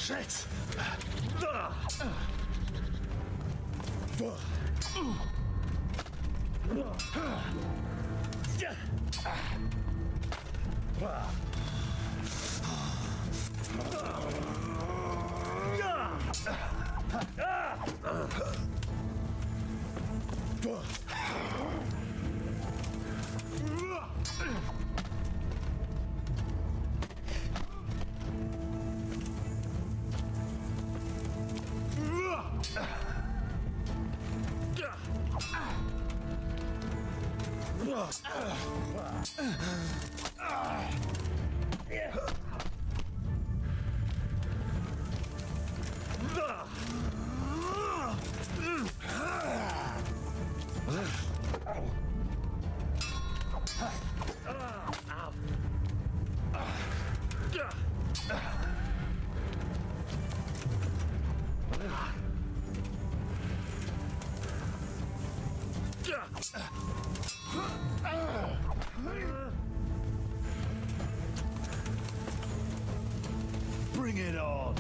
Shit! Bring it on!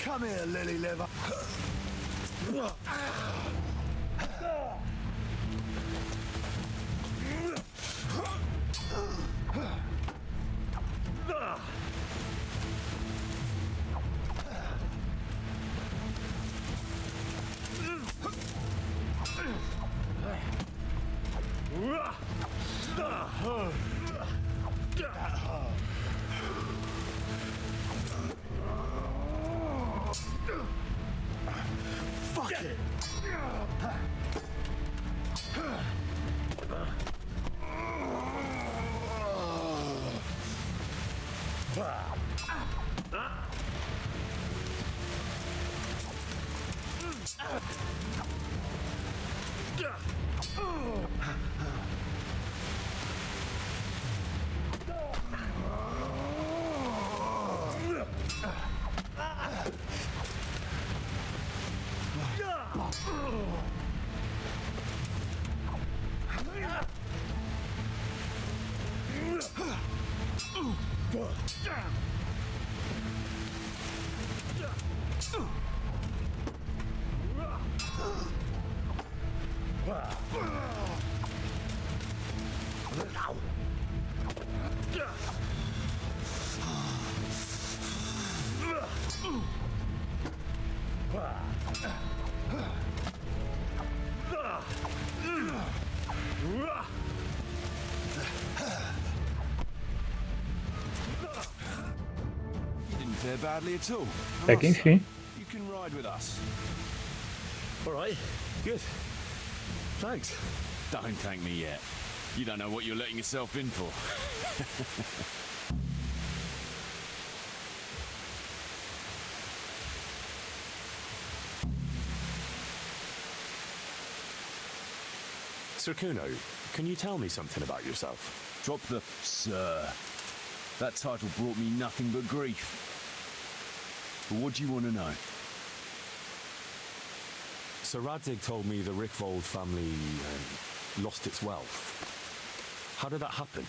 Come here, lily liver. Fuck it! there badly at all. Até que enfim. You can ride with us. All right, good. Thanks. Don't thank me yet. You don't know what you're letting yourself in for. Sir Kuno, can you tell me something about yourself? Drop the sir. That title brought me nothing but grief. But what do you want to know? Sir Radzig told me the Rickvold family lost its wealth. How did that happen?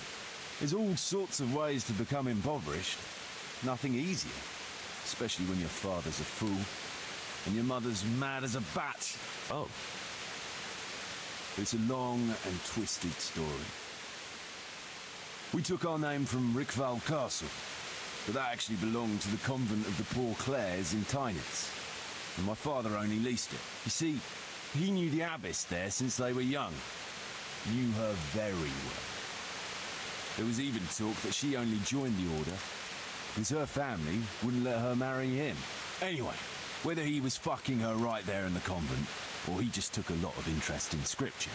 There's all sorts of ways to become impoverished. Nothing easier. Especially when your father's a fool and your mother's mad as a bat. Oh. It's a long and twisted story. We took our name from Rickvold Castle, but that actually belonged to the convent of the Poor Clares in Tynitz, and my father only leased it. You see, he knew the abbess there since they were young. Knew her very well. There was even talk that she only joined the order because her family wouldn't let her marry him. Anyway, whether he was fucking her right there in the convent, or he just took a lot of interest in scripture,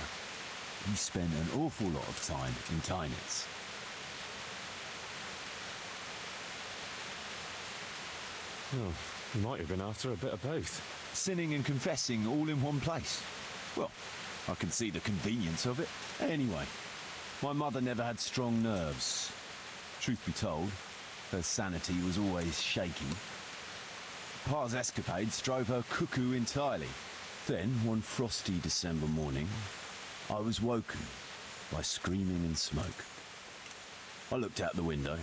he spent an awful lot of time in Tynitz. Oh, he might have been after a bit of both. Sinning and confessing all in one place. Well, I can see the convenience of it. Anyway, my mother never had strong nerves. Truth be told, her sanity was always shaky. Pa's escapades drove her cuckoo entirely. Then, one frosty December morning, I was woken by screaming and smoke. I looked out the window.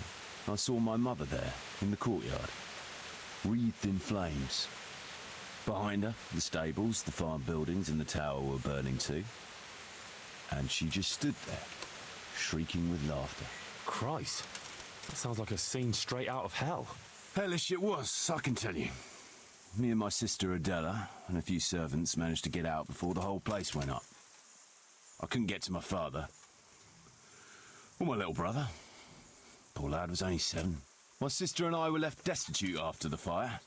I saw my mother there, in the courtyard, wreathed in flames. Behind her, the stables, the farm buildings and the tower were burning too. And she just stood there, shrieking with laughter. Christ, that sounds like a scene straight out of hell. Hellish it was, I can tell you. Me and my sister Adela and a few servants managed to get out before the whole place went up. I couldn't get to my father. Or my little brother. Poor lad was only 7. My sister and I were left destitute after the fire.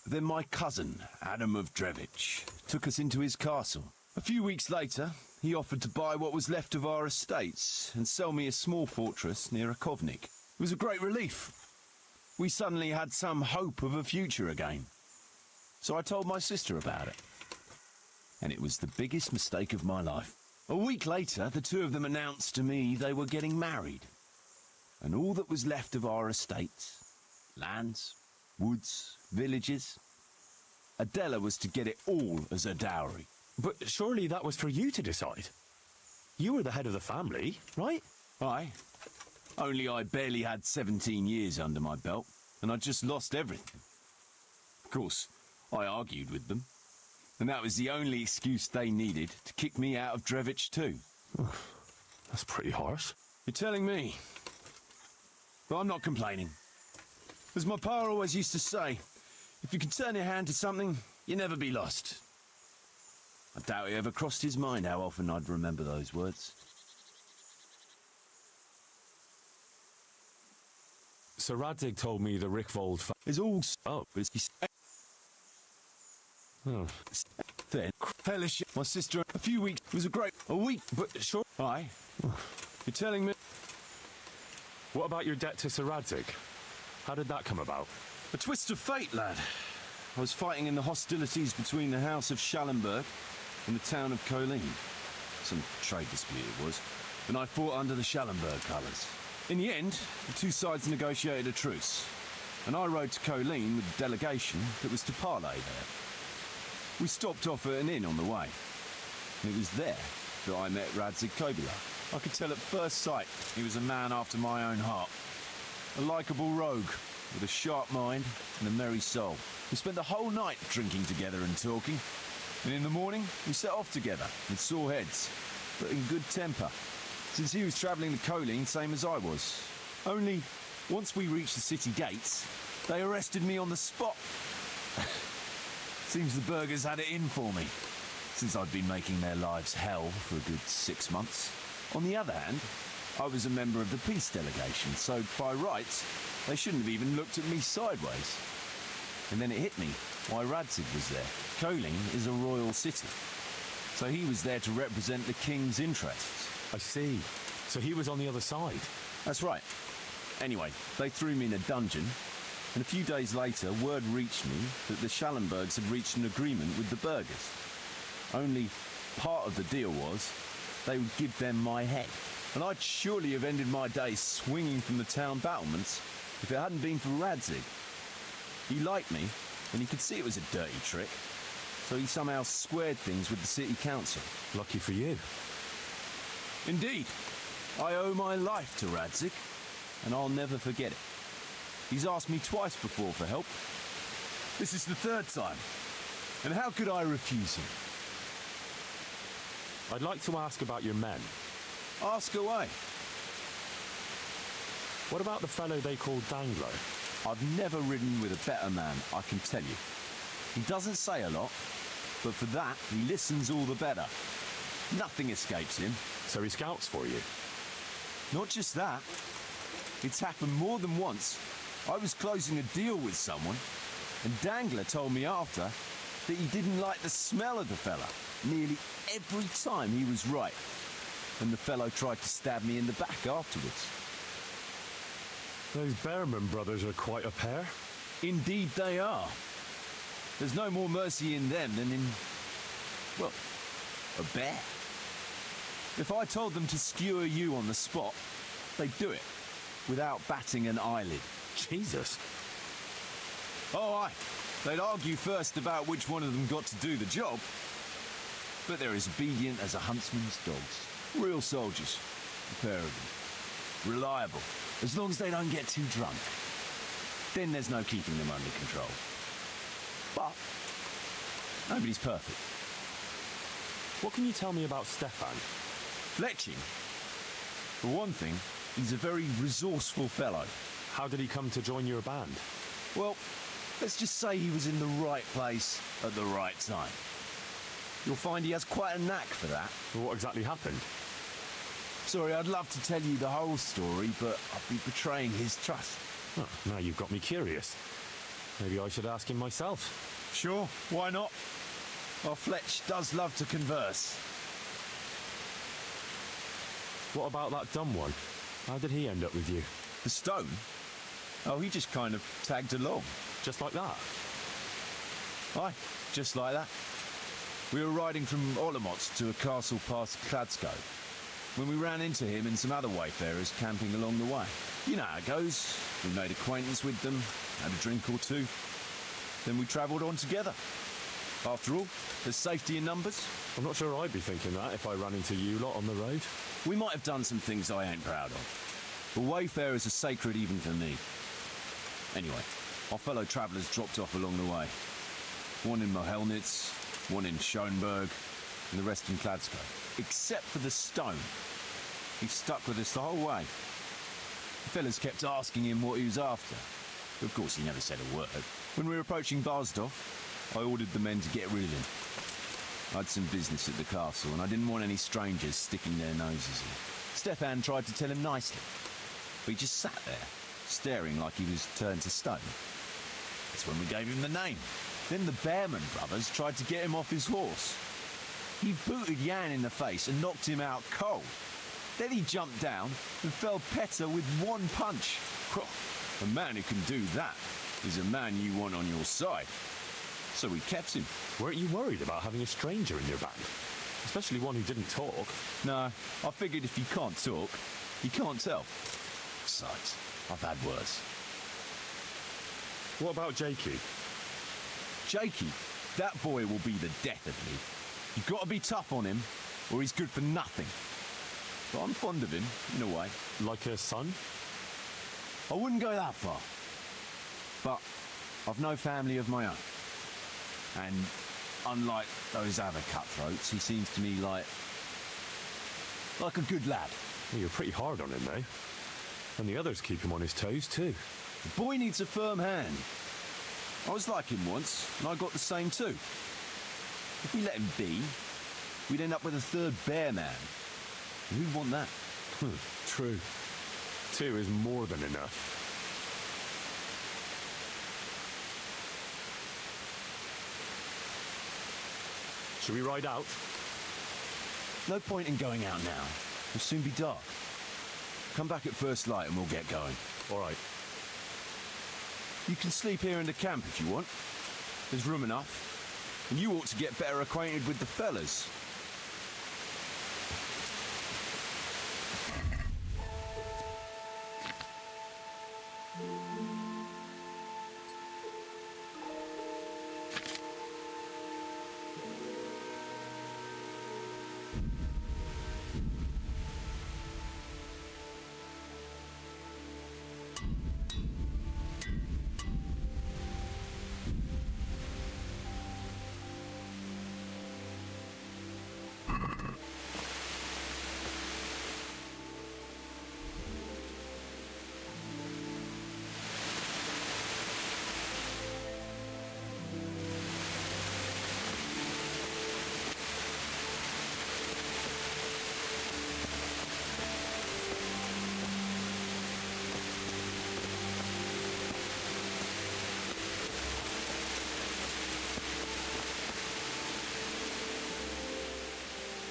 Then my cousin, Adam of Drevich, took us into his castle. A few weeks later, he offered to buy what was left of our estates and sell me a small fortress near Akovnik. It was a great relief. We suddenly had some hope of a future again. So I told my sister about it. And it was the biggest mistake of my life. A week later, the two of them announced to me they were getting married. And all that was left of our estates, lands, woods, villages, Adela was to get it all as a dowry. But surely that was for you to decide. You were the head of the family, right? Aye. Only I barely had 17 years under my belt, and I'd just lost everything. Of course, I argued with them, and that was the only excuse they needed to kick me out of Drevich too. That's pretty harsh. You're telling me. But I'm not complaining. As my pa always used to say, if you can turn your hand to something, you'll never be lost. I doubt it ever crossed his mind how often I'd remember those words. Sir Radzig told me the Rickvold is all... Oh. Oh. Then, hellish, my sister, a few weeks, was a great... A week, but sure... Aye. You're telling me... What about your debt to Sir Radzig? How did that come about? A twist of fate, lad. I was fighting in the hostilities between the House of Schallenberg and the town of Colleen. Some trade dispute it was, and I fought under the Schallenberg colours. In the end, the two sides negotiated a truce, and I rode to Colleen with a delegation that was to parley there. We stopped off at an inn on the way, and it was there that I met Radzig Kobyla. I could tell at first sight he was a man after my own heart. A likeable rogue, with a sharp mind and a merry soul. We spent the whole night drinking together and talking, and in the morning we set off together with sore heads, but in good temper, since he was travelling to Colleen same as I was. Only, once we reached the city gates, they arrested me on the spot. Seems the burgers had it in for me, since I'd been making their lives hell for a good 6 months. On the other hand, I was a member of the peace delegation, so by rights, they shouldn't have even looked at me sideways. And then it hit me why Radzig was there. Koling is a royal city, so he was there to represent the king's interests. I see. So he was on the other side. That's right. Anyway, they threw me in a dungeon, and a few days later, word reached me that the Schallenbergs had reached an agreement with the burghers. Only part of the deal was they would give them my head. And I'd surely have ended my days swinging from the town battlements if it hadn't been for Radzig. He liked me, and he could see it was a dirty trick, so he somehow squared things with the city council. Lucky for you. Indeed. I owe my life to Radzig, and I'll never forget it. He's asked me twice before for help. This is the third time, and how could I refuse him? I'd like to ask about your men. Ask away. What about the fellow they call Dangler? I've never ridden with a better man, I can tell you. He doesn't say a lot, but for that, he listens all the better. Nothing escapes him. So he scouts for you? Not just that. It's happened more than once. I was closing a deal with someone, and Dangler told me after that he didn't like the smell of the fella nearly every time he was right. And the fellow tried to stab me in the back afterwards. Those Behrman brothers are quite a pair. Indeed they are. There's no more mercy in them than in, well, a bear. If I told them to skewer you on the spot, they'd do it, without batting an eyelid. Jesus. Oh, aye. They'd argue first about which one of them got to do the job. But they're as obedient as a huntsman's dogs. Real soldiers, a pair of them. Reliable, as long as they don't get too drunk. Then there's no keeping them under control. But nobody's perfect. What can you tell me about Stefan? Fletching? For one thing, he's a very resourceful fellow. How did he come to join your band? Well, let's just say he was in the right place at the right time. You'll find he has quite a knack for that. Well, what exactly happened? Sorry, I'd love to tell you the whole story, but I'd be betraying his trust. Oh, now you've got me curious. Maybe I should ask him myself. Sure, why not? Well, Fletch does love to converse. What about that dumb one? How did he end up with you? The stone? Oh, he just kind of tagged along. Just like that? Aye, just like that. We were riding from Olomouc to a castle past Kladsko, when we ran into him and some other wayfarers camping along the way. You know how it goes. We made acquaintance with them, had a drink or two, then we travelled on together. After all, there's safety in numbers. I'm not sure I'd be thinking that if I ran into you lot on the road. We might have done some things I ain't proud of, but wayfarers are sacred even for me. Anyway, our fellow travellers dropped off along the way. One in Mohelnitz, one in Schoenberg, and the rest in Kladsko. Except for the stone. He stuck with us the whole way. The fellas kept asking him what he was after. Of course, he never said a word. When we were approaching Barsdorf, I ordered the men to get rid of him. I had some business at the castle, and I didn't want any strangers sticking their noses in. Stefan tried to tell him nicely, but he just sat there, staring like he was turned to stone. That's when we gave him the name. Then the Behrman brothers tried to get him off his horse. He booted Jan in the face and knocked him out cold. Then he jumped down and felled Petter with one punch. A man who can do that is a man you want on your side. So we kept him. Weren't you worried about having a stranger in your band? Especially one who didn't talk. No, I figured if you can't talk, you can't tell. Besides, I've had worse. What about Jakey? Jakey, that boy will be the death of me. You've got to be tough on him, or he's good for nothing. But I'm fond of him, in a way. Like a son? I wouldn't go that far. But I've no family of my own. And unlike those other cutthroats, he seems to me like a good lad. Well, you're pretty hard on him, though. And the others keep him on his toes, too. The boy needs a firm hand. I was like him once, and I got the same too. If we let him be, we'd end up with a third bear man. And who'd want that? True. 2 is more than enough. Should we ride out? No point in going out now. It'll soon be dark. Come back at first light and we'll get going. All right. You can sleep here in the camp if you want. There's room enough. And you ought to get better acquainted with the fellas.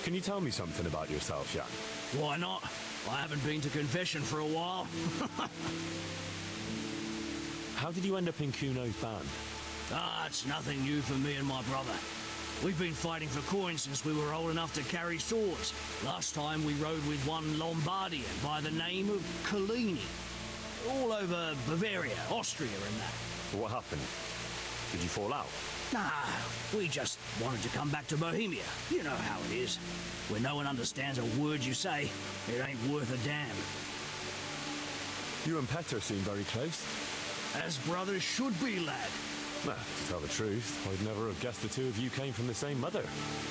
Can you tell me something about yourself, Jan? Why not? I haven't been to confession for a while. How did you end up in Kuno's band? It's nothing new for me and my brother. We've been fighting for coins since we were old enough to carry swords. Last time we rode with one Lombardian by the name of Collini. All over Bavaria, Austria and that. What happened? Did you fall out? Nah, we just wanted to come back to Bohemia. You know how it is. When no one understands a word you say, it ain't worth a damn. You and Petter seem very close. As brothers should be, lad. Nah, to tell the truth, I'd never have guessed the two of you came from the same mother.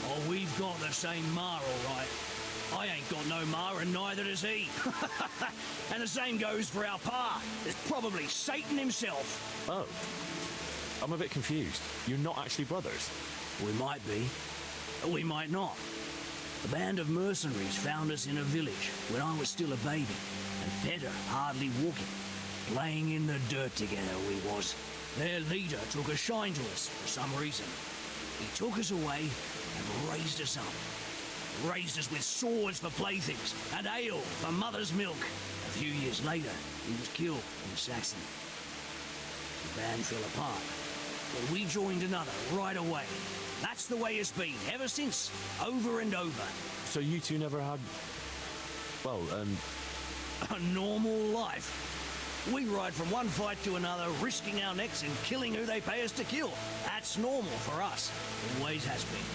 Oh, we've got the same ma, all right. I ain't got no ma, and neither does he. And the same goes for our pa. It's probably Satan himself. Oh. I'm a bit confused. You're not actually brothers. We might be. We might not. A band of mercenaries found us in a village when I was still a baby, and Petter hardly walking. Playing in the dirt together we was. Their leader took a shine to us for some reason. He took us away and raised us up. Raised us with swords for playthings and ale for mother's milk. A few years later, he was killed in Saxony. The band fell apart, but we joined another right away. That's the way it's been ever since, over and over. So you two never had, well, a normal life. We ride from one fight to another, risking our necks and killing who they pay us to kill. That's normal for us. Always has been.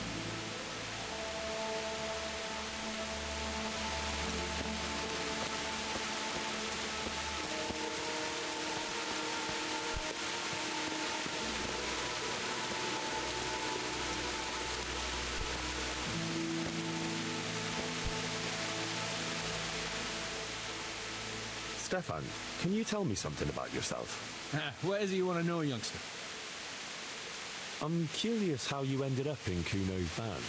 Stefan, can you tell me something about yourself? What is it you want to know, youngster? I'm curious how you ended up in Kuno's band.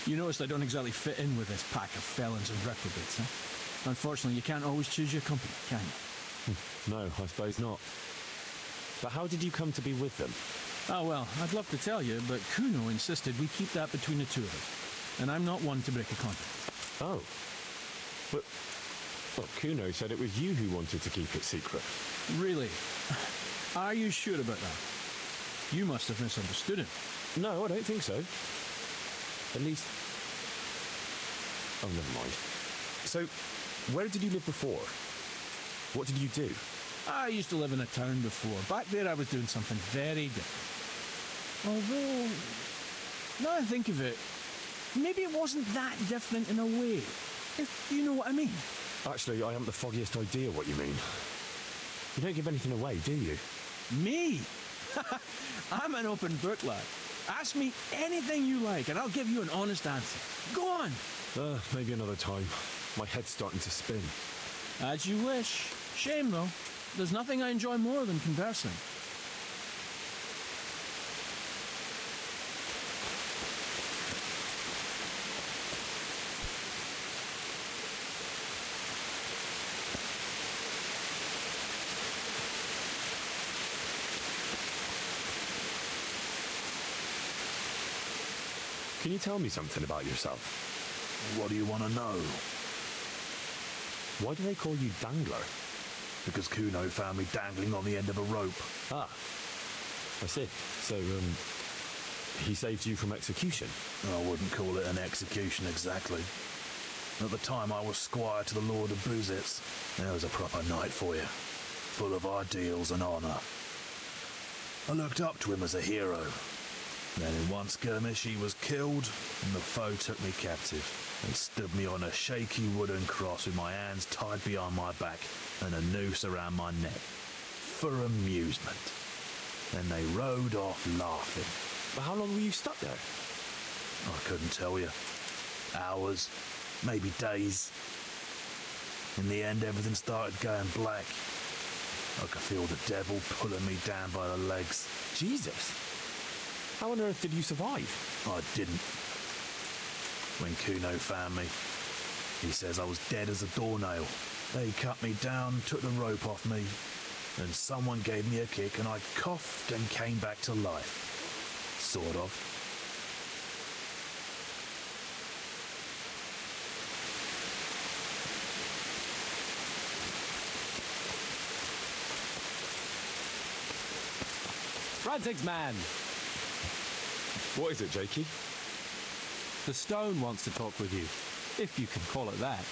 You noticed I don't exactly fit in with this pack of felons and reprobates, huh? Unfortunately, you can't always choose your company, can you? No, I suppose not. But how did you come to be with them? Oh, well, I'd love to tell you, but Kuno insisted we keep that between the two of us. And I'm not one to break a contract. Oh. But... well, Kuno said it was you who wanted to keep it secret. Really? Are you sure about that? You must have misunderstood him. No, I don't think so. At least... oh, never mind. So, where did you live before? What did you do? I used to live in a town before. Back there I was doing something very different. Although, now I think of it, maybe it wasn't that different in a way. If you know what I mean. Actually, I haven't the foggiest idea what you mean. You don't give anything away, do you? Me? I'm an open book, lad. Ask me anything you like, and I'll give you an honest answer. Go on. Maybe another time. My head's starting to spin. As you wish. Shame, though. There's nothing I enjoy more than conversing. Can you tell me something about yourself? What do you want to know? Why do they call you Dangler? Because Kuno found me dangling on the end of a rope. Ah, I see. So, he saved you from execution? I wouldn't call it an execution exactly. At the time I was squire to the Lord of Buzitz. That was a proper night for you, full of ideals and honour. I looked up to him as a hero. Then in one skirmish he was killed, and the foe took me captive. They stood me on a shaky wooden cross with my hands tied behind my back and a noose around my neck. For amusement. Then they rode off laughing. But how long were you stuck there? I couldn't tell you. Hours, maybe days. In the end, everything started going black. I could feel the devil pulling me down by the legs. Jesus! How on earth did you survive? I didn't. When Kuno found me, he says I was dead as a doornail. They cut me down, took the rope off me, and someone gave me a kick and I coughed and came back to life. Sort of. Frantic's man! What is it, Jakey? The stone wants to talk with you, if you can call it that.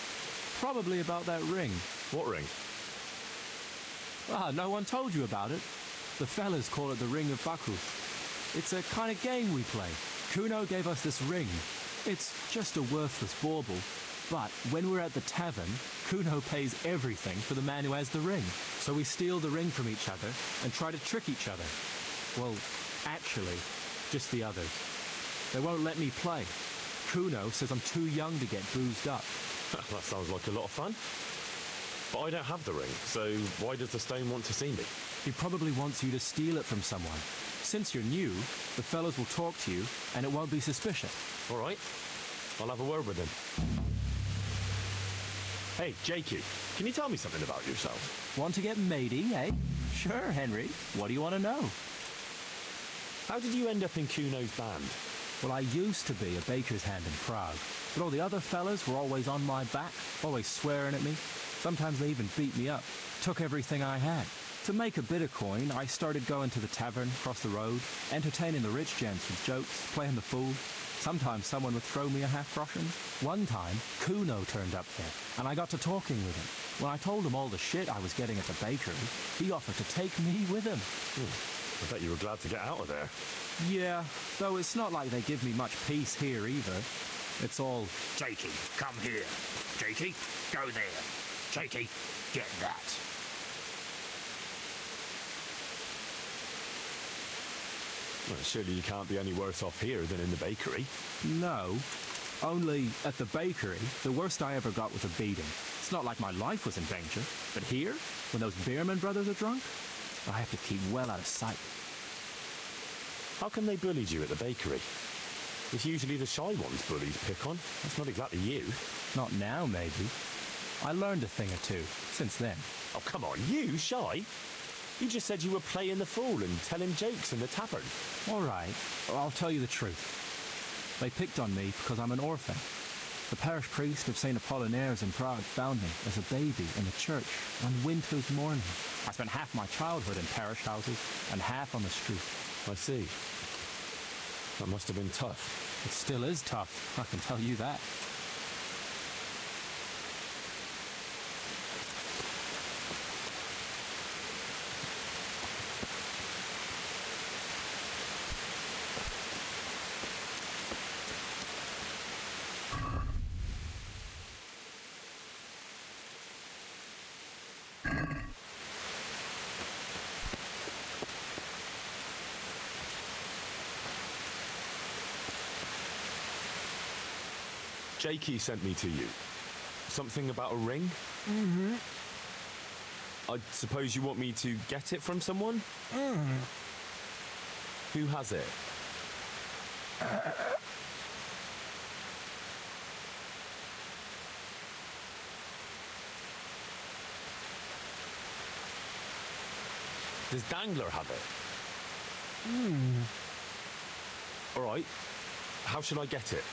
Probably about that ring. What ring? Ah, no one told you about it. The fellas call it the Ring of Baku. It's a kind of game we play. Kuno gave us this ring. It's just a worthless bauble. But when we're at the tavern, Kuno pays everything for the man who has the ring. So we steal the ring from each other and try to trick each other. Well, actually, just the others. They won't let me play. Kuno says I'm too young to get boozed up. That sounds like a lot of fun. But I don't have the ring, so why does the stone want to see me? He probably wants you to steal it from someone. Since you're new, the fellows will talk to you, and it won't be suspicious. All right. I'll have a word with him. Hey, Jakey, can you tell me something about yourself? Want to get matey, eh? Sure, Henry. What do you want to know? How did you end up in Kuno's band? Well, I used to be a baker's hand in Prague, but all the other fellas were always on my back, always swearing at me. Sometimes they even beat me up, took everything I had. To make a bit of coin, I started going to the tavern across the road, entertaining the rich gents with jokes, playing the fool. Sometimes someone would throw me a half-groschen. One time, Kuno turned up there, and I got to talking with him. When I told him all the shit I was getting at the bakery, he offered to take me with him. I bet you were glad to get out of there. Yeah, though it's not like they give me much peace here either. It's all, Jakey, come here. Jakey, go there. Jakey, get that. Well, surely you can't be any worse off here than in the bakery. No. Only at the bakery, the worst I ever got was a beating. It's not like my life was in danger. But here, when those Beerman brothers are drunk, I have to keep well out of sight. How come they bullied you at the bakery? It's usually the shy ones bullies pick on. That's not exactly you. Not now, maybe. I learned a thing or two since then. Oh, come on, you shy? You just said you were playing the fool and telling jokes in the tavern. All right, I'll tell you the truth. They picked on me because I'm an orphan. The parish priest of St. Apollinaires in Prague found me as a baby in the church one winter's morning. I spent half my childhood in parish houses and half on the street. I see. That must have been tough. It still is tough, I can tell you that. Jakey sent me to you. Something about a ring? Mm-hmm. I suppose you want me to get it from someone? Mm. Who has it? Does Dangler have it? Hmm. All right. How should I get it?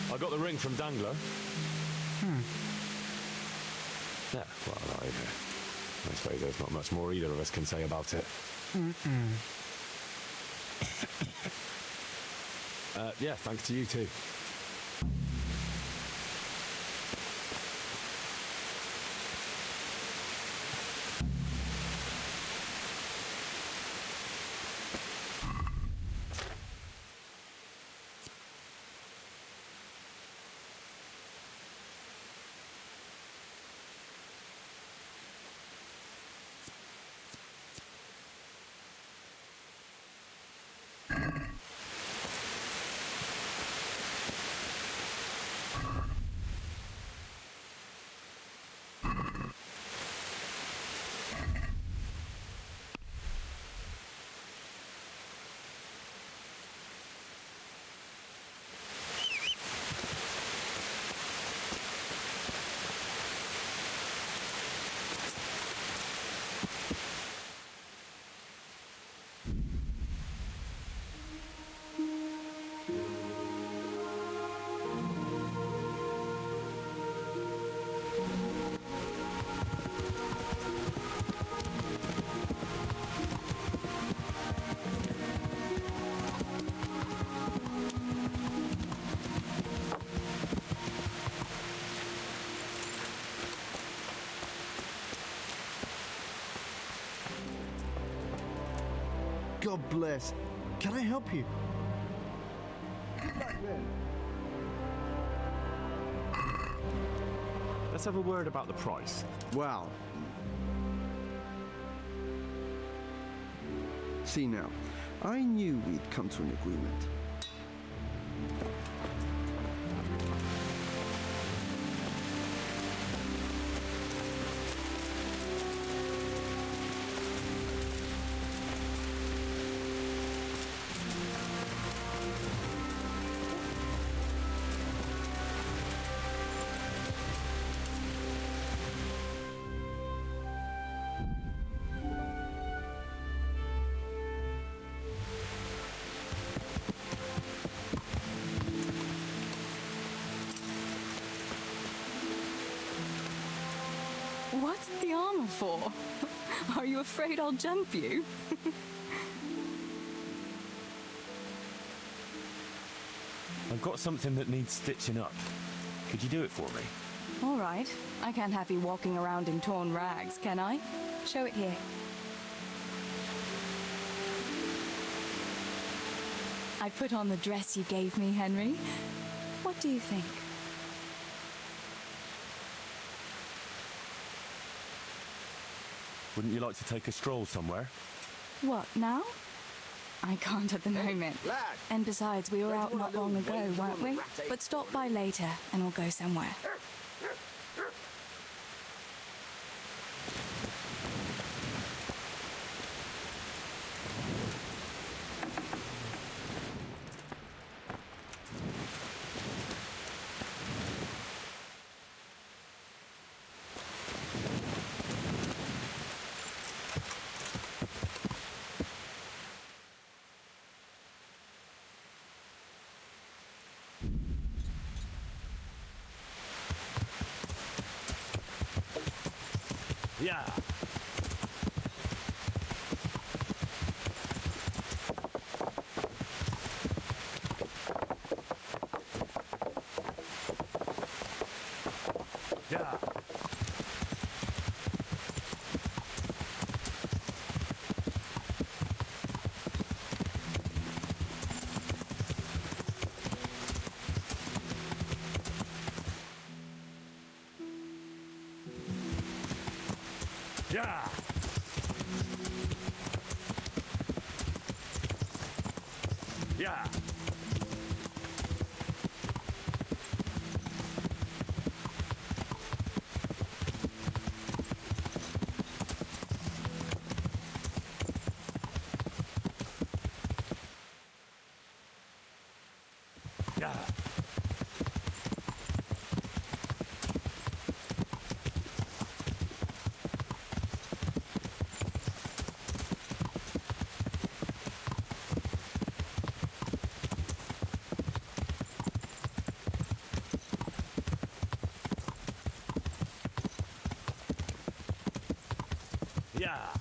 I got the ring from Dangler. Yeah, well, I suppose there's not much more either of us can say about it. Yeah, thanks to you too. God bless. Can I help you? Let's have a word about the price. Well. See now, I knew we'd come to an agreement. What's the armor for? Are you afraid I'll jump you? I've got something that needs stitching up. Could you do it for me? All right. I can't have you walking around in torn rags, can I? Show it here. I put on the dress you gave me, Henry. What do you think? Wouldn't you like to take a stroll somewhere? What, now? I can't at the moment. And besides, we were out not long ago, weren't we? But stop by later, and we'll go somewhere. Yeah. Yeah. Yeah. Yeah. Yeah. Yeah.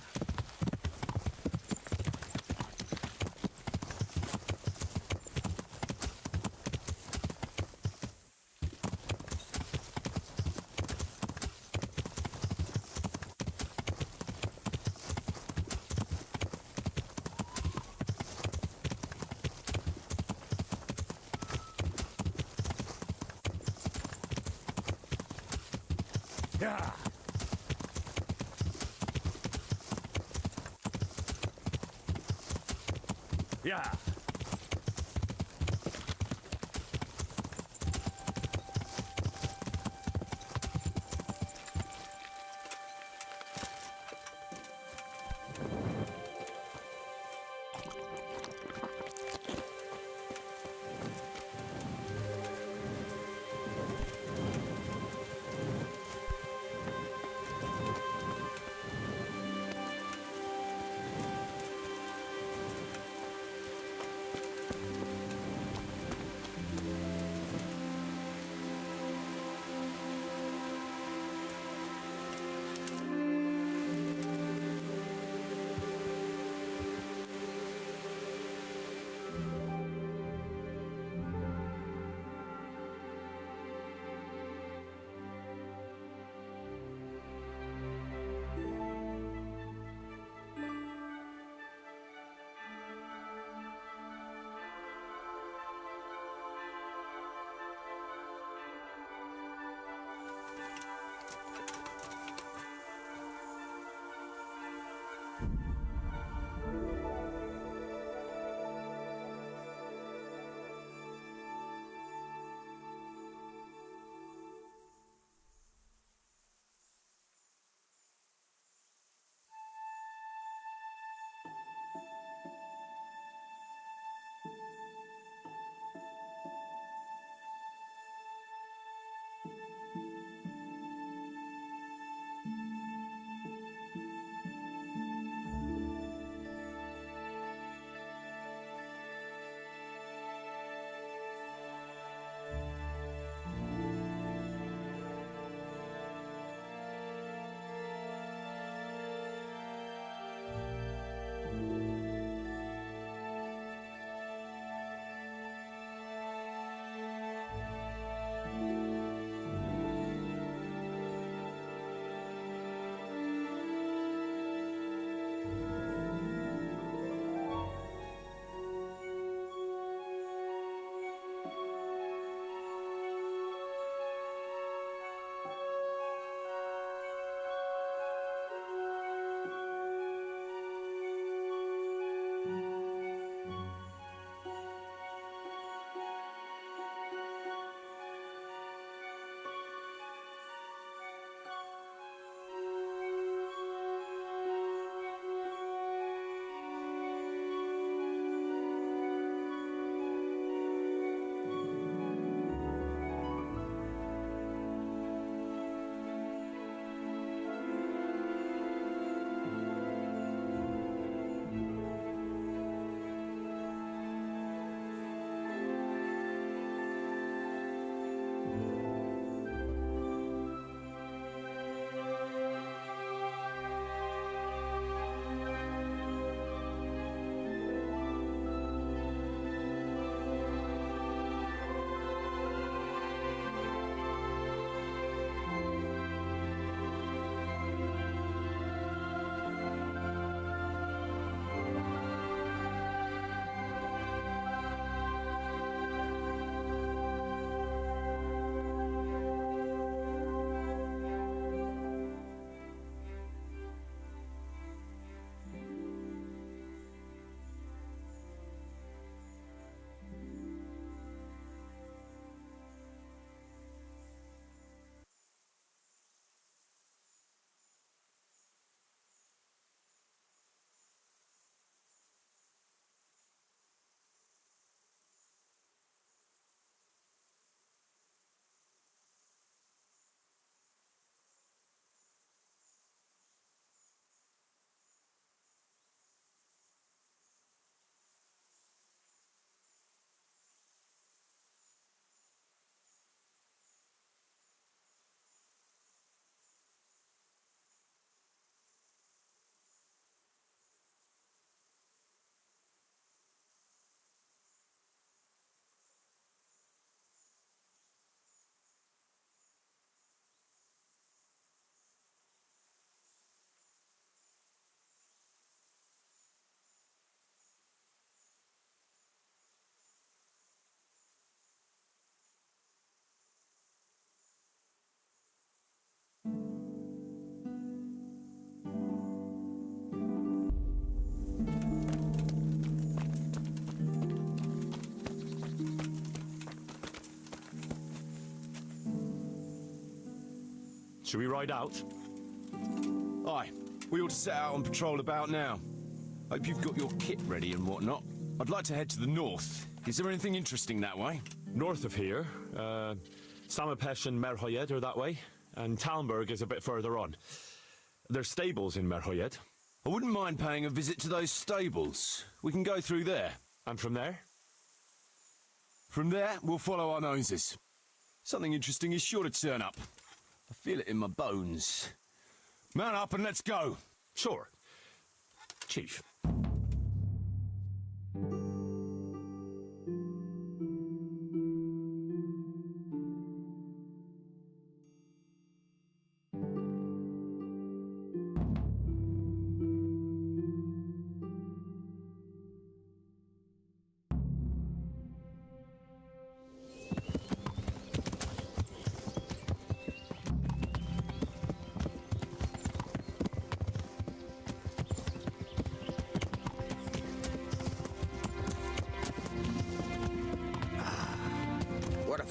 Yeah. Yeah. Should we ride out? Aye, we ought to set out on patrol about now. Hope you've got your kit ready and whatnot. I'd like to head to the north. Is there anything interesting that way? North of here, Samapesh and Merhoyed are that way, and Talmberg is a bit further on. There's stables in Merhoyed. I wouldn't mind paying a visit to those stables. We can go through there. And from there? From there, we'll follow our noses. Something interesting is sure to turn up. I feel it in my bones. Mount up and let's go. Sure. Chief.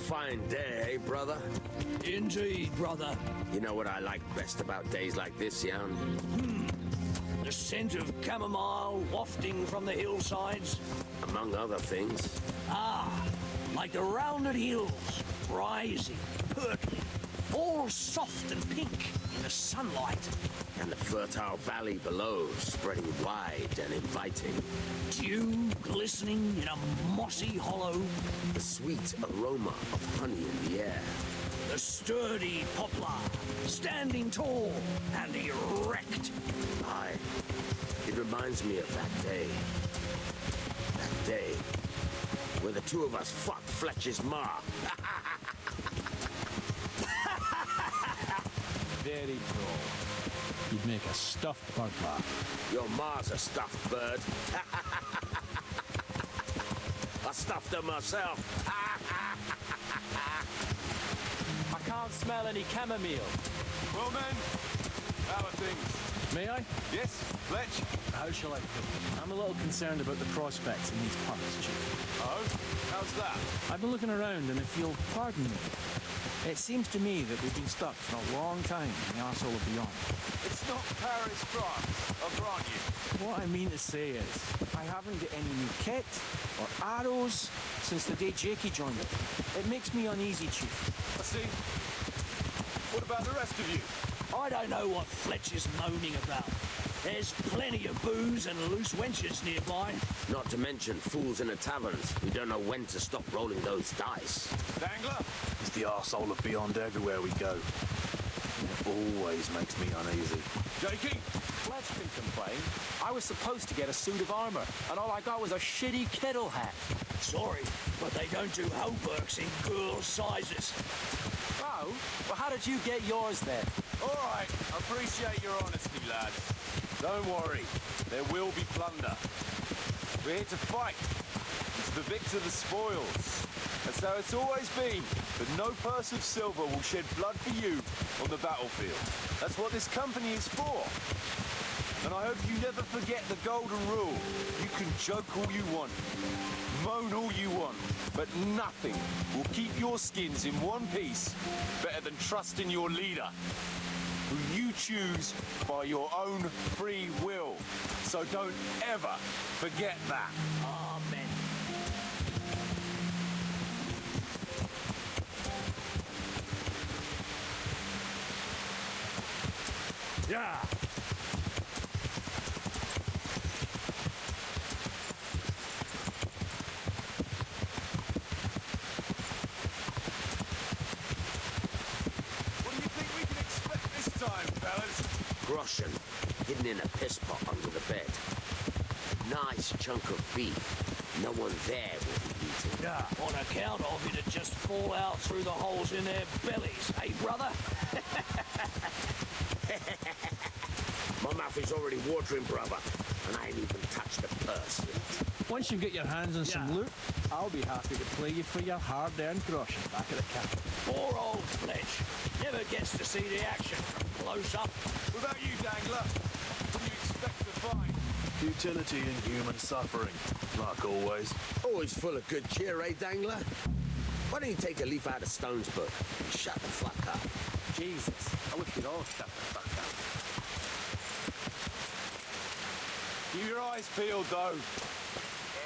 Fine day, eh, brother? Indeed, brother. You know what I like best about days like this, Jan? The scent of chamomile wafting from the hillsides. Among other things. Ah, like the rounded hills, rising, perky, all soft and pink in the sunlight. And the fertile valley below, spreading wide and inviting. Dew glistening in a mossy hollow. The sweet aroma of honey in the air. The sturdy poplar, standing tall and erect. Aye, it reminds me of that day. That day where the two of us fought Fletcher's ma. Very droll. You'd make a stuffed bird laugh. Your ma's a stuffed bird. I stuffed her myself. I can't smell any chamomile. Well, men, how are things? May I? Yes, Fletch? How shall I put it? I'm a little concerned about the prospects in these parts, Chief. Oh? How's that? I've been looking around, and if you'll pardon me, it seems to me that we've been stuck for a long time in the arsehole of beyond. It's not Paris, France, I'll grant you. What I mean to say is, I haven't got any new kit or arrows since the day Jakey joined it. It makes me uneasy, Chief. I see. What about the rest of you? I don't know what Fletcher's moaning about. There's plenty of booze and loose wenches nearby. Not to mention fools in the taverns who don't know when to stop rolling those dice. Dangler? It's the arsehole of beyond everywhere we go. It always makes me uneasy. Jakey? Fletch can complain. I was supposed to get a suit of armor, and all I got was a shitty kettle hat. Sorry, but they don't do hauberks in girls' sizes. Oh? Well, how did you get yours then? All right, I appreciate your honesty, lads. Don't worry, there will be plunder. We're here to fight. It's the victor the spoils. And so it's always been, but no purse of silver will shed blood for you on the battlefield. That's what this company is for. And I hope you never forget the golden rule. You can joke all you want, moan all you want, but nothing will keep your skins in one piece better than trusting your leader, who you choose by your own free will. So don't ever forget that. Amen. Yeah. What do you think we can expect this time, fellas? Groschen, hidden in a piss pot under the bed. A nice chunk of beef. No one there will be eating. Yeah, on account of it'd just fall out through the holes in their bellies, eh, brother? My mouth is already watering, brother, and I ain't even touched the purse yet. Once you get your hands on some loot, I'll be happy to play you for your hard-earned groschen back at the camp. Poor old Fletch. Never gets to see the action from close up. What about you, Dangler? What do you expect to find? Utility in human suffering, like always. Always full of good cheer, eh, Dangler? Why don't you take a leaf out of Stone's book and shut the fuck up? Jesus, I wish you'd all shut the fuck up. Keep your eyes peeled, though.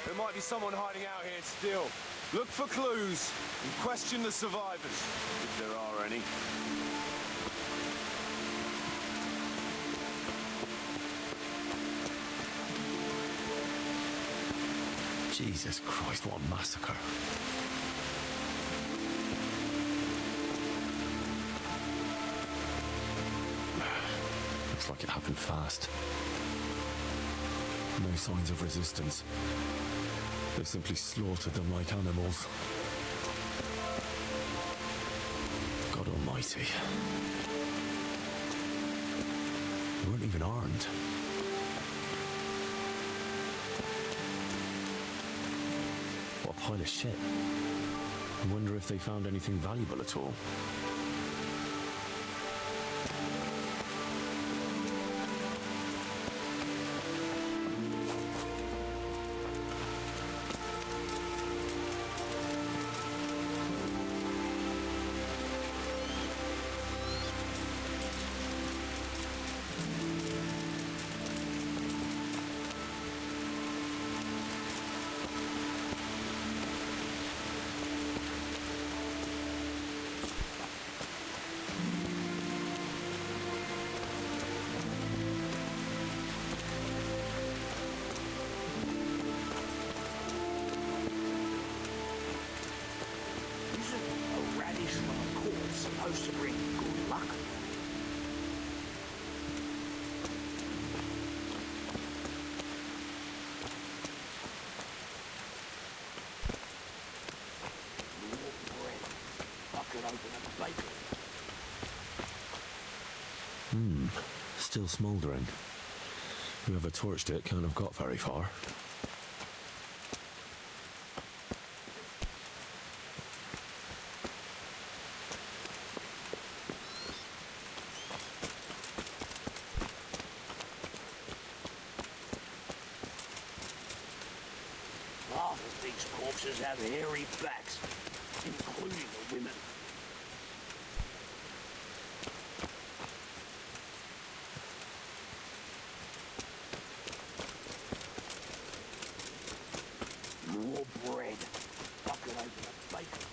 There might be someone hiding out here still. Look for clues and question the survivors, if there are any. Jesus Christ, what a massacre. Looks like it happened fast. No signs of resistance. They simply slaughtered them like animals. God almighty. They weren't even armed. What a pile of shit. I wonder if they found anything valuable at all. Supposed to bring good luck. Still smouldering. Whoever torched it can't have got very far. Half of these corpses have hairy backs, including the women. More bread. Bucket open a bacon.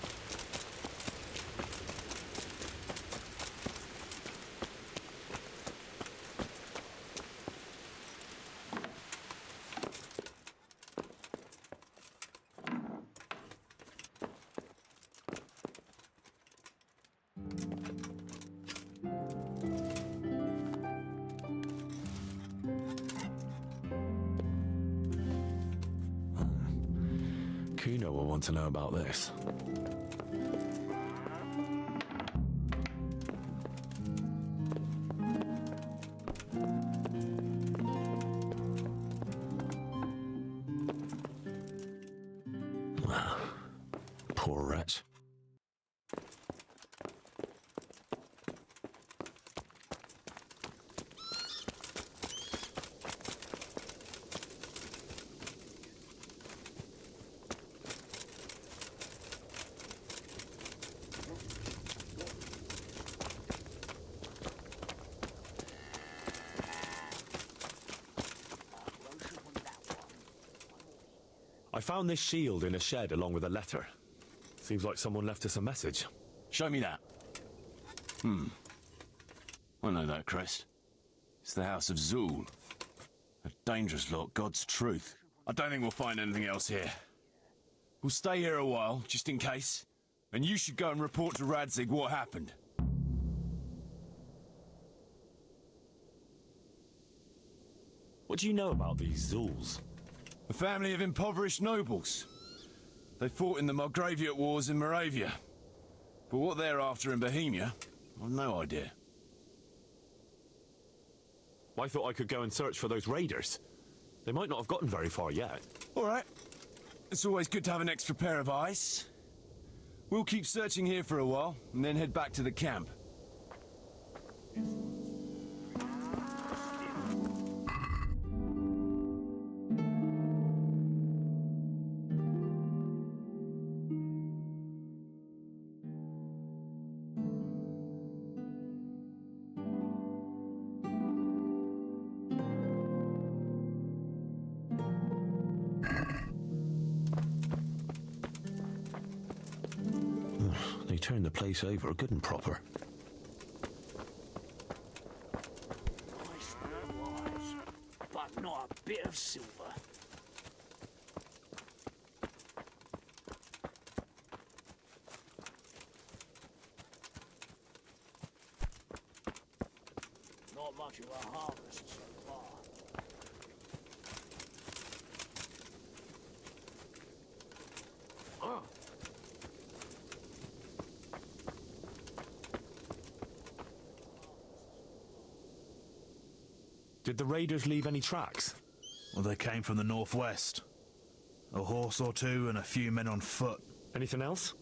Kuno will want to know about this. Poor wretch. I found this shield in a shed along with a letter. Seems like someone left us a message. Show me that. I know that crest. It's the House of Zool. A dangerous lot, God's truth. I don't think we'll find anything else here. We'll stay here a while, just in case. And you should go and report to Radzig what happened. What do you know about these Zools? A family of impoverished nobles. They fought in the Margraviate Wars in Moravia. But what they're after in Bohemia, I've no idea. I thought I could go and search for those raiders. They might not have gotten very far yet. All right. It's always good to have an extra pair of eyes. We'll keep searching here for a while, and then head back to the camp. they turned the place over good and proper. Nice wise, but not a bit of silver. Not much of a harvest so far. Oh. Did the raiders leave any tracks? Well, they came from the northwest. A horse or two and a few men on foot. Anything else?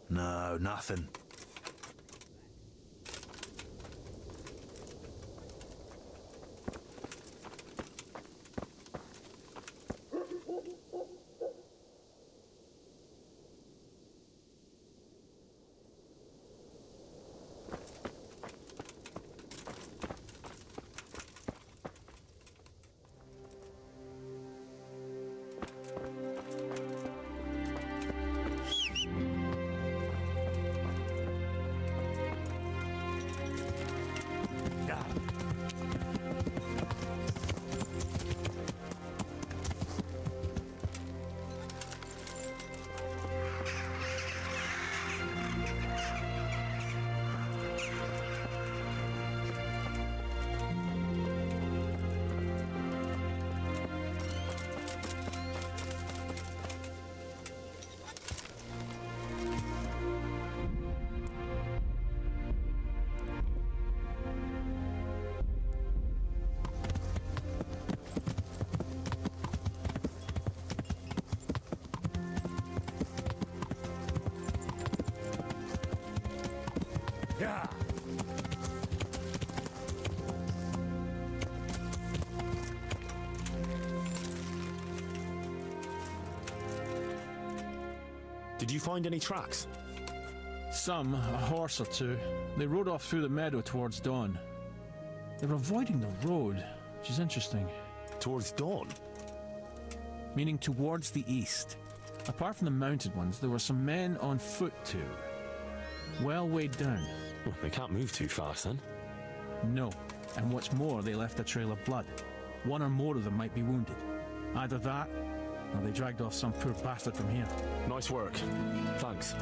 No, nothing. Yeah. Did you find any tracks? Some, a horse or two. They rode off through the meadow towards dawn. They were avoiding the road, which is interesting. Towards dawn? Meaning towards the east. Apart from the mounted ones, there were some men on foot too. Well weighed down. Well, they can't move too fast then. No, and what's more, they left a trail of blood. One or more of them might be wounded. Either that, or they dragged off some poor bastard from here. Nice work. Thanks.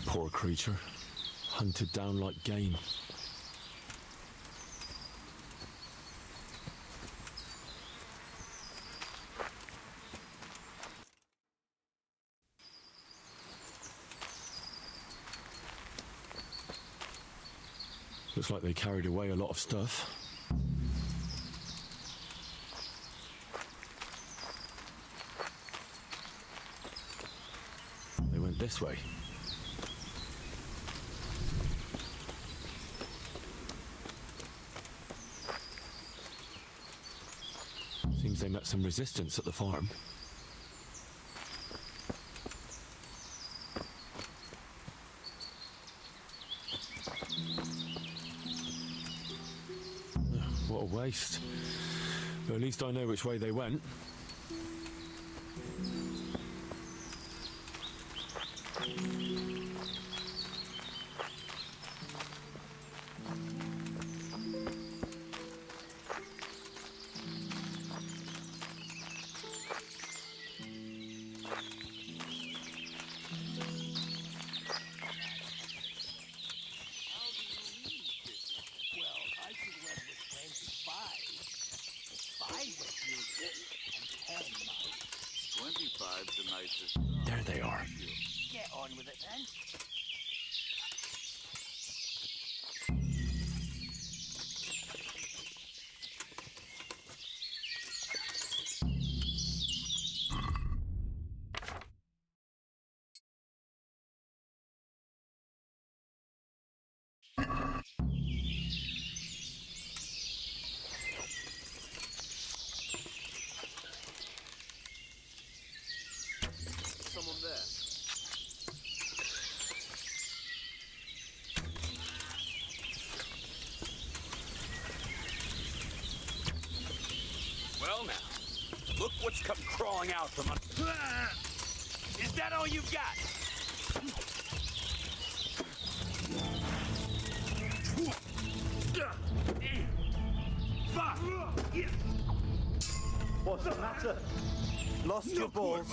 Poor creature, hunted down like game. Looks like they carried away a lot of stuff. They went this way. Seems they met some resistance at the farm. What a waste. But at least I know which way they went. 25's the nicest. There they are. Get on with it then. Someone there. Well now, look what's come crawling out from under. Is that all you've got? What's the matter? Lost your balls?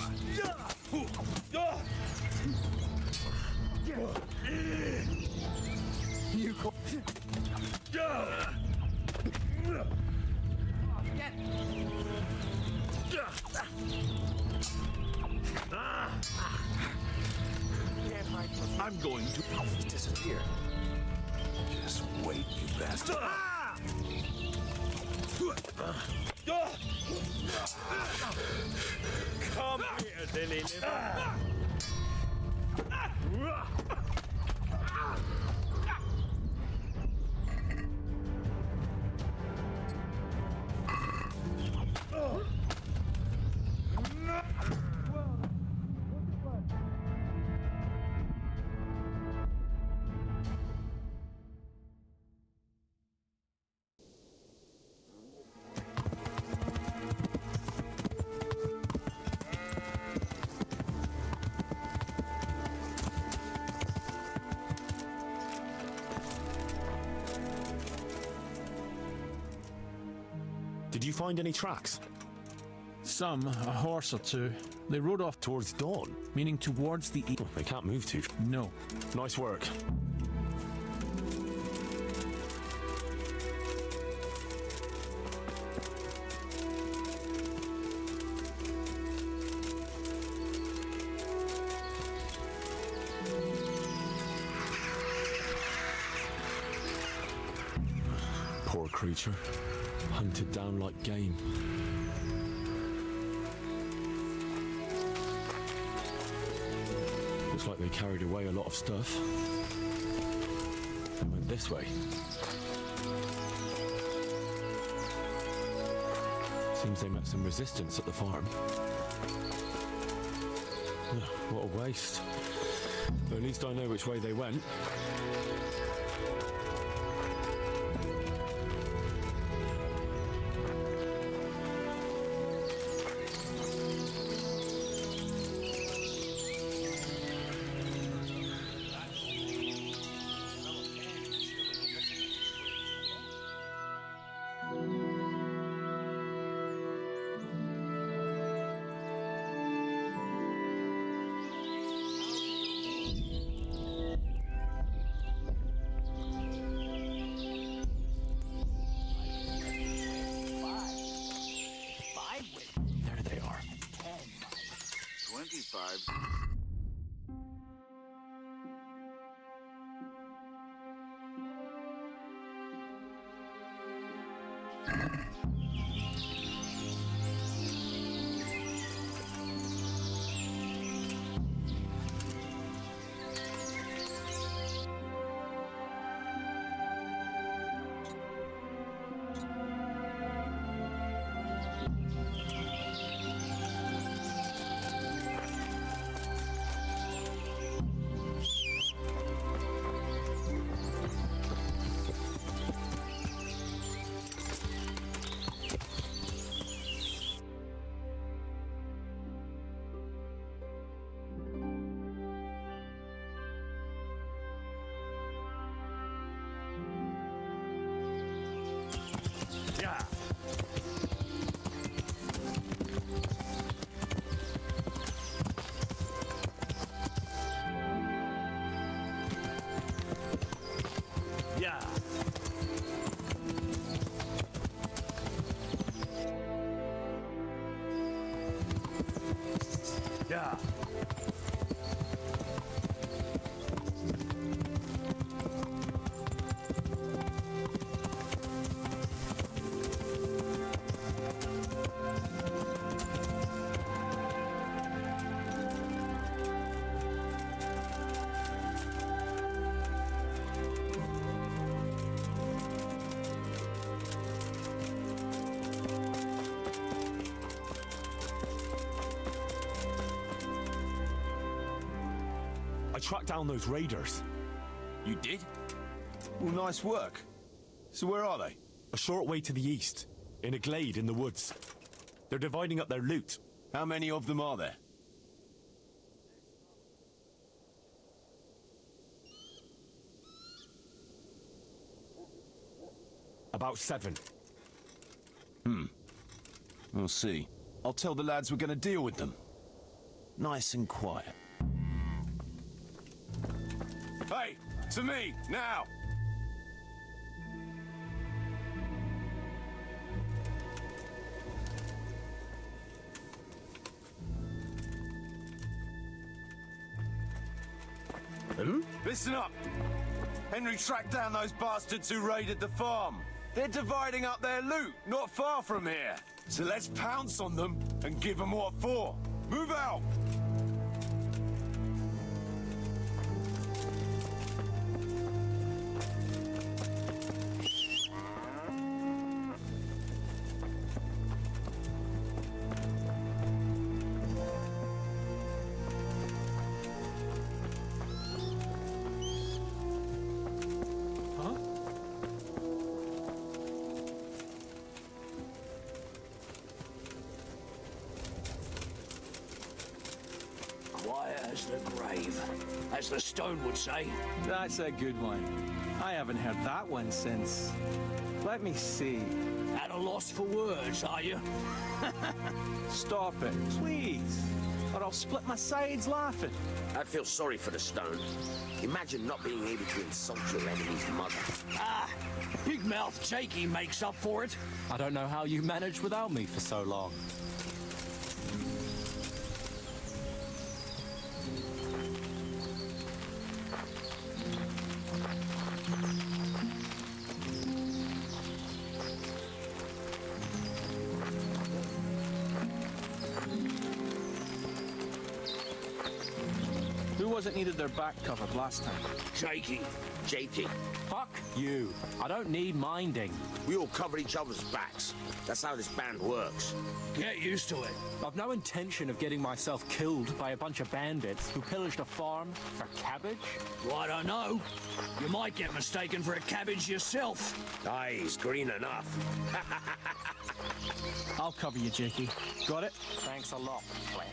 You call... I'm going to disappear. Just wait, you bastard. Come here, Dilly Liver. Did you find any tracks? Some, a horse or two. They rode off towards dawn, meaning towards the east. They can't move too. No. Nice work. Poor creature, hunted down like game. Looks like they carried away a lot of stuff. They went this way. Seems they met some resistance at the farm. What a waste. But at least I know which way they went. There they are. 25. Yeah. I tracked down those raiders. You did? Well, nice work. So where are they? A short way to the east, in a glade in the woods. They're dividing up their loot. How many of them are there? About 7. We'll see. I'll tell the lads we're gonna deal with them. Nice and quiet. Hey! To me! Now! Listen up! Henry tracked down those bastards who raided the farm. They're dividing up their loot, not far from here. So let's pounce on them and give them what for. Move out! Quiet as the grave, as the stone would say. That's a good one. I haven't heard that one since... Let me see. At a loss for words, are you? Stop it, please. Or I'll split my sides laughing. I feel sorry for the stone. Imagine not being able to insult your enemy's mother. Ah, big mouth Jakey makes up for it. I don't know how you managed without me for so long. Who was it needed their back covered last time? Jakey. Jakey. Fuck you. I don't need minding. We all cover each other's backs. That's how this band works. Get used to it. I've no intention of getting myself killed by a bunch of bandits who pillaged a farm for cabbage. Well, I don't know. You might get mistaken for a cabbage yourself. Aye, he's green enough. I'll cover you, Jakey. Got it? Thanks a lot, Flash.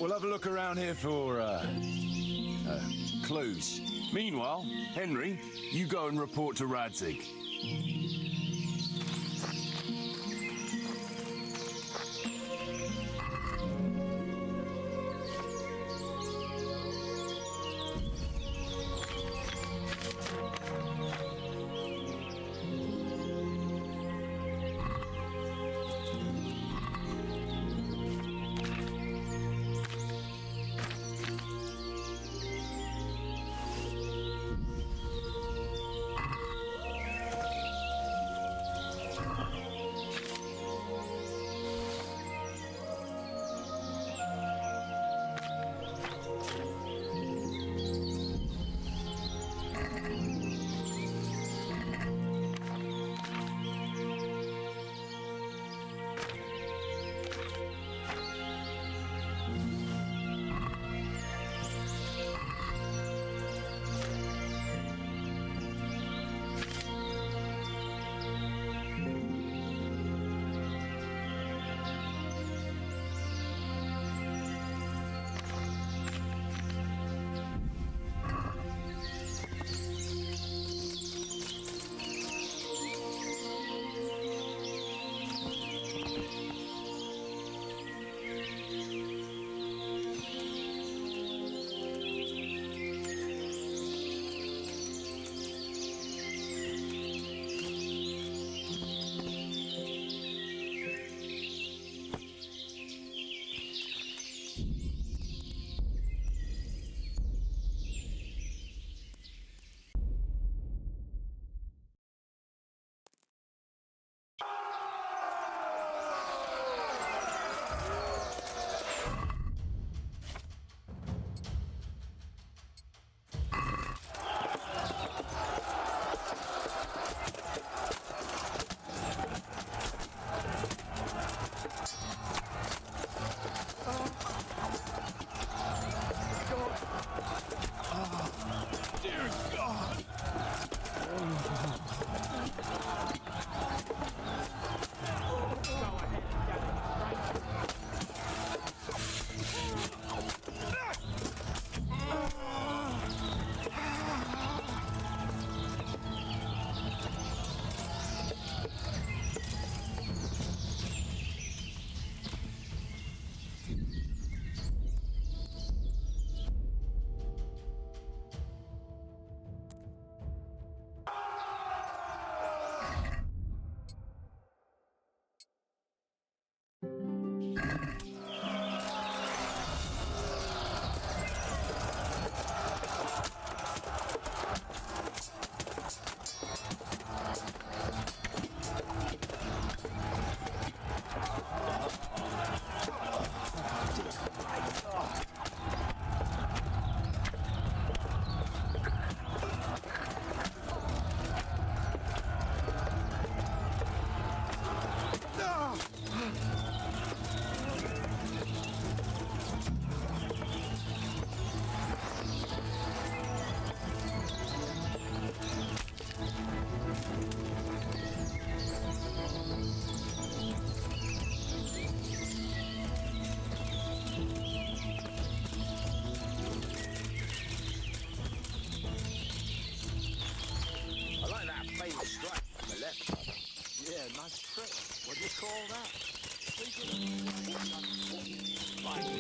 we'll have a look around here for, clues. Meanwhile, Henry, you go and report to Radzig.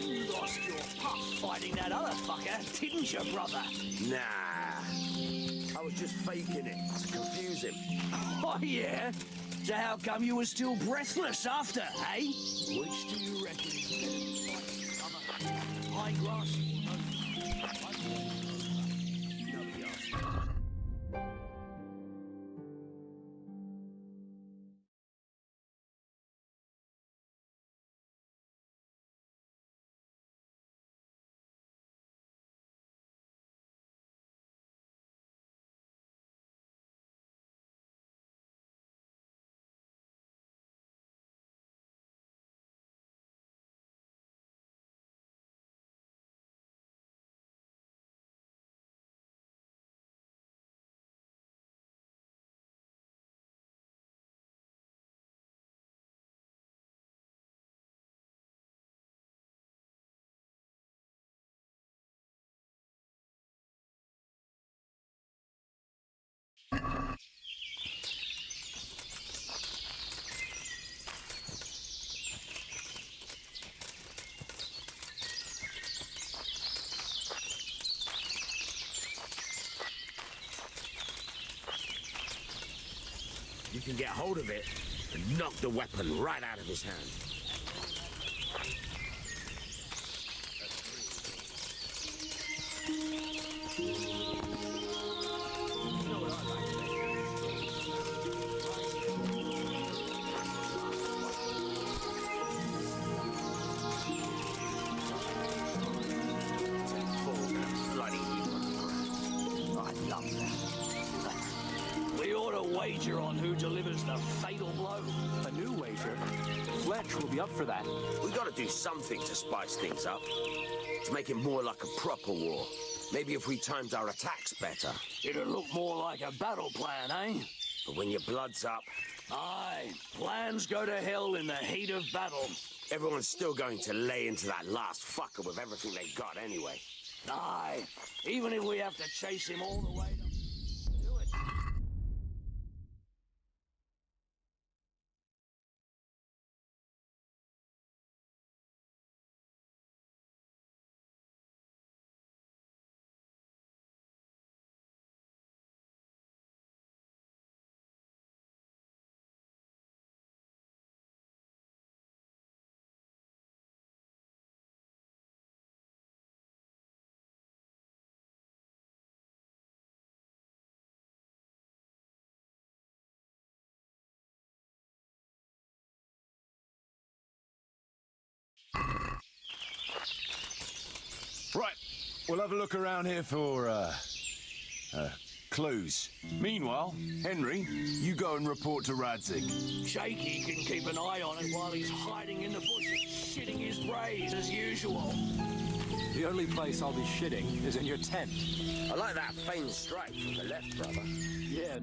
You lost your pup fighting that other fucker, didn't you, brother? Nah. I was just faking it to confuse him. Oh, yeah? So how come you were still breathless after, eh? Which do you reckon? High grass. can get hold of it and knock the weapon right out of his hand. Wager on who delivers the fatal blow. A new wager? Fletch will be up for that. We gotta do something to spice things up. To make it more like a proper war. Maybe if we timed our attacks better. It'll look more like a battle plan, eh? But when your blood's up... Aye, plans go to hell in the heat of battle. Everyone's still going to lay into that last fucker with everything they got anyway. Aye, even if we have to chase him all the way to... Right, we'll have a look around here for, clues. Meanwhile, Henry, you go and report to Radzig. Shaky can keep an eye on it while he's hiding in the bushes, shitting his brains as usual. The only place I'll be shitting is in your tent. I like that faint stripe from the left, brother. Yeah.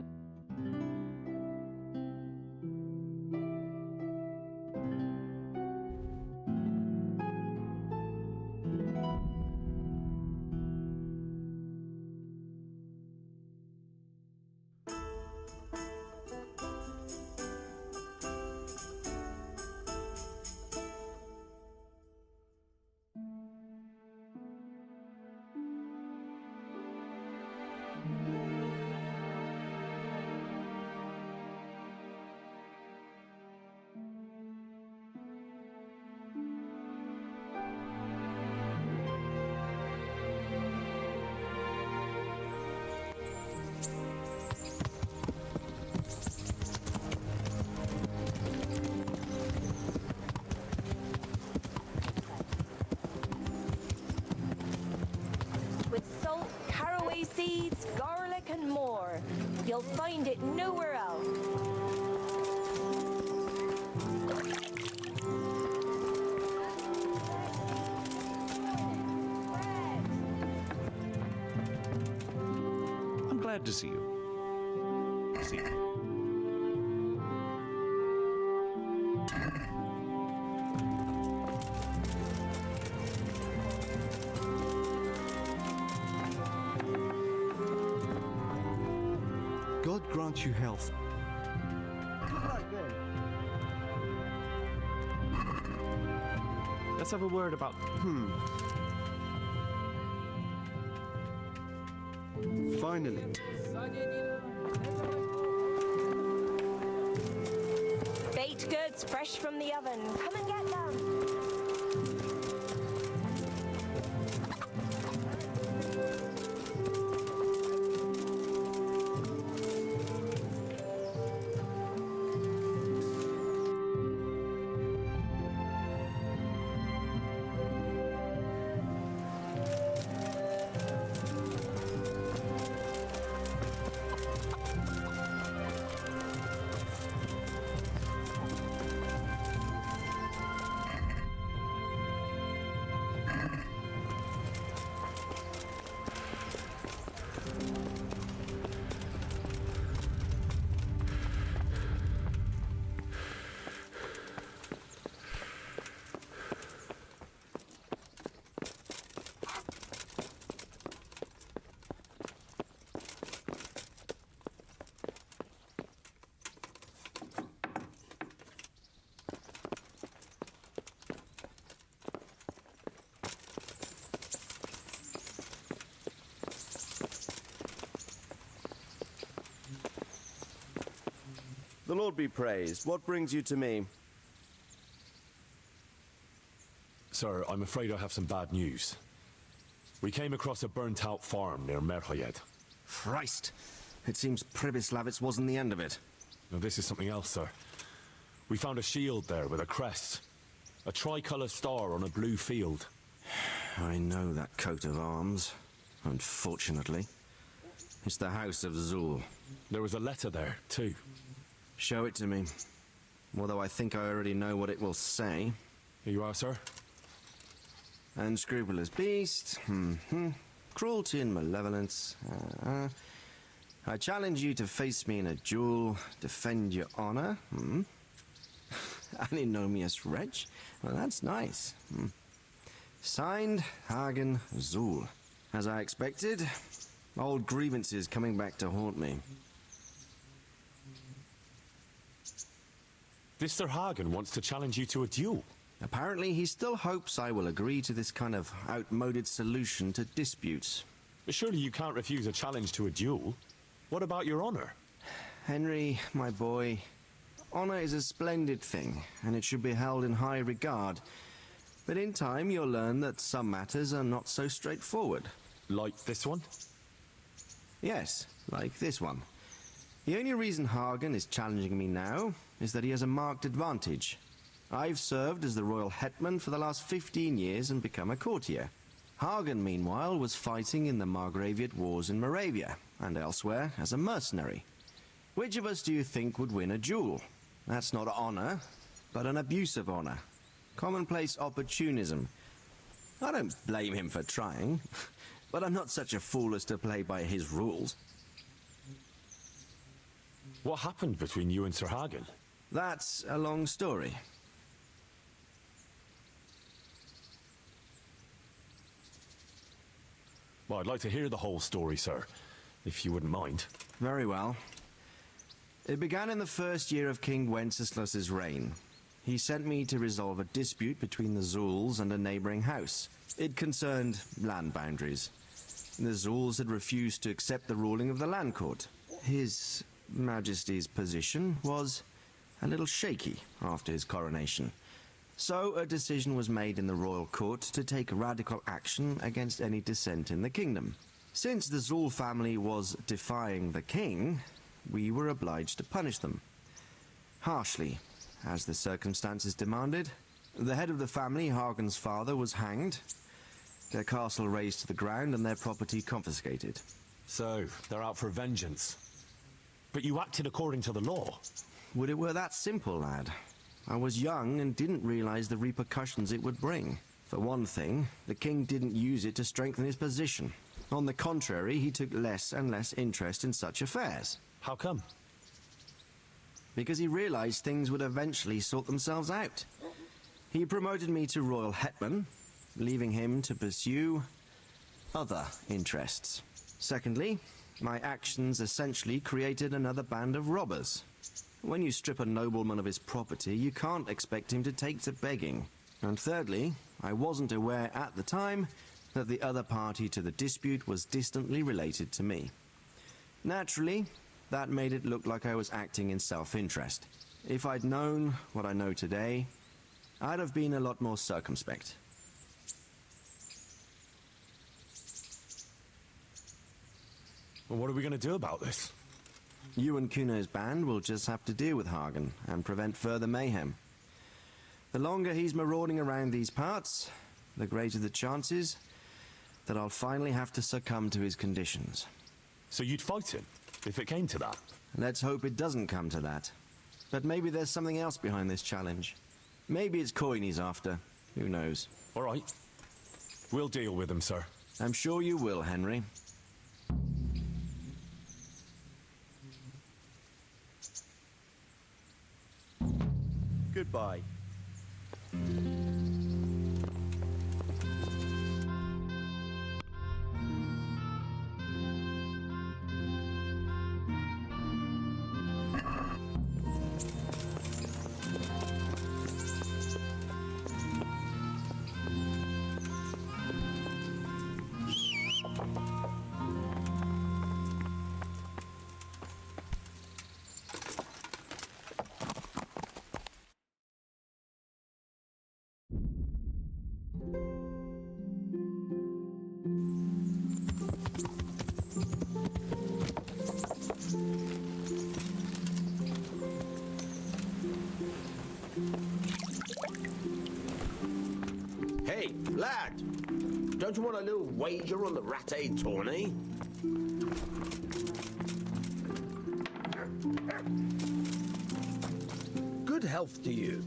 Seeds, garlic and more. You'll find it nowhere else. I'm glad to see you. See you. God grant you health. Let's have a word about... Finally. Baked goods fresh from the oven. Come and get them. The Lord be praised. What brings you to me? Sir, I'm afraid I have some bad news. We came across a burnt-out farm near Merhoyed. Christ! It seems Pribyslavitz wasn't the end of it. Now, this is something else, sir. We found a shield there with a crest. A tricolour star on a blue field. I know that coat of arms, unfortunately. It's the House of Zul. There was a letter there, too. Show it to me. Although I think I already know what it will say. Here you are, sir. Unscrupulous beast. Cruelty and malevolence. I challenge you to face me in a duel, defend your honor. Antinomious wretch. Well, that's nice. Signed, Hagen Zul. As I expected, old grievances coming back to haunt me. This Sir Hagen wants to challenge you to a duel. Apparently, he still hopes I will agree to this kind of outmoded solution to disputes. But surely you can't refuse a challenge to a duel. What about your honor? Henry, my boy, honor is a splendid thing, and it should be held in high regard. But in time, you'll learn that some matters are not so straightforward. Like this one? Yes, like this one. The only reason Hagen is challenging me now is that he has a marked advantage. I've served as the royal hetman for the last 15 years and become a courtier. Hagen, meanwhile, was fighting in the Margraviate Wars in Moravia and elsewhere as a mercenary. Which of us do you think would win a duel? That's not honor, but an abuse of honor. Commonplace opportunism. I don't blame him for trying, but I'm not such a fool as to play by his rules. What happened between you and Sir Hagen? That's a long story. Well, I'd like to hear the whole story, sir, if you wouldn't mind. Very well. It began in the first year of King Wenceslas's reign. He sent me to resolve a dispute between the Zuls and a neighboring house. It concerned land boundaries. The Zuls had refused to accept the ruling of the land court. His Majesty's position was a little shaky after his coronation. So a decision was made in the royal court to take radical action against any dissent in the kingdom. Since the Zul family was defying the king, we were obliged to punish them. Harshly, as the circumstances demanded. The head of the family, Hagen's father, was hanged, their castle razed to the ground and their property confiscated. So, they're out for vengeance. But you acted according to the law. Would it were that simple, lad. I was young and didn't realize the repercussions it would bring. For one thing, the king didn't use it to strengthen his position. On the contrary, he took less and less interest in such affairs. How come? Because he realized things would eventually sort themselves out. He promoted me to royal hetman, leaving him to pursue other interests. Secondly, my actions essentially created another band of robbers. When you strip a nobleman of his property, you can't expect him to take to begging. And thirdly, I wasn't aware at the time that the other party to the dispute was distantly related to me. Naturally, that made it look like I was acting in self-interest. If I'd known what I know today, I'd have been a lot more circumspect. Well, what are we going to do about this? You and Kuno's band will just have to deal with Hagen and prevent further mayhem. The longer he's marauding around these parts, the greater the chances that I'll finally have to succumb to his conditions. So you'd fight him, if it came to that? Let's hope it doesn't come to that. But maybe there's something else behind this challenge. Maybe it's coin he's after. Who knows? All right. We'll deal with him, sir. I'm sure you will, Henry. Goodbye. Hey, lad! Don't you want a little wager on the ratte tourney? Good health to you.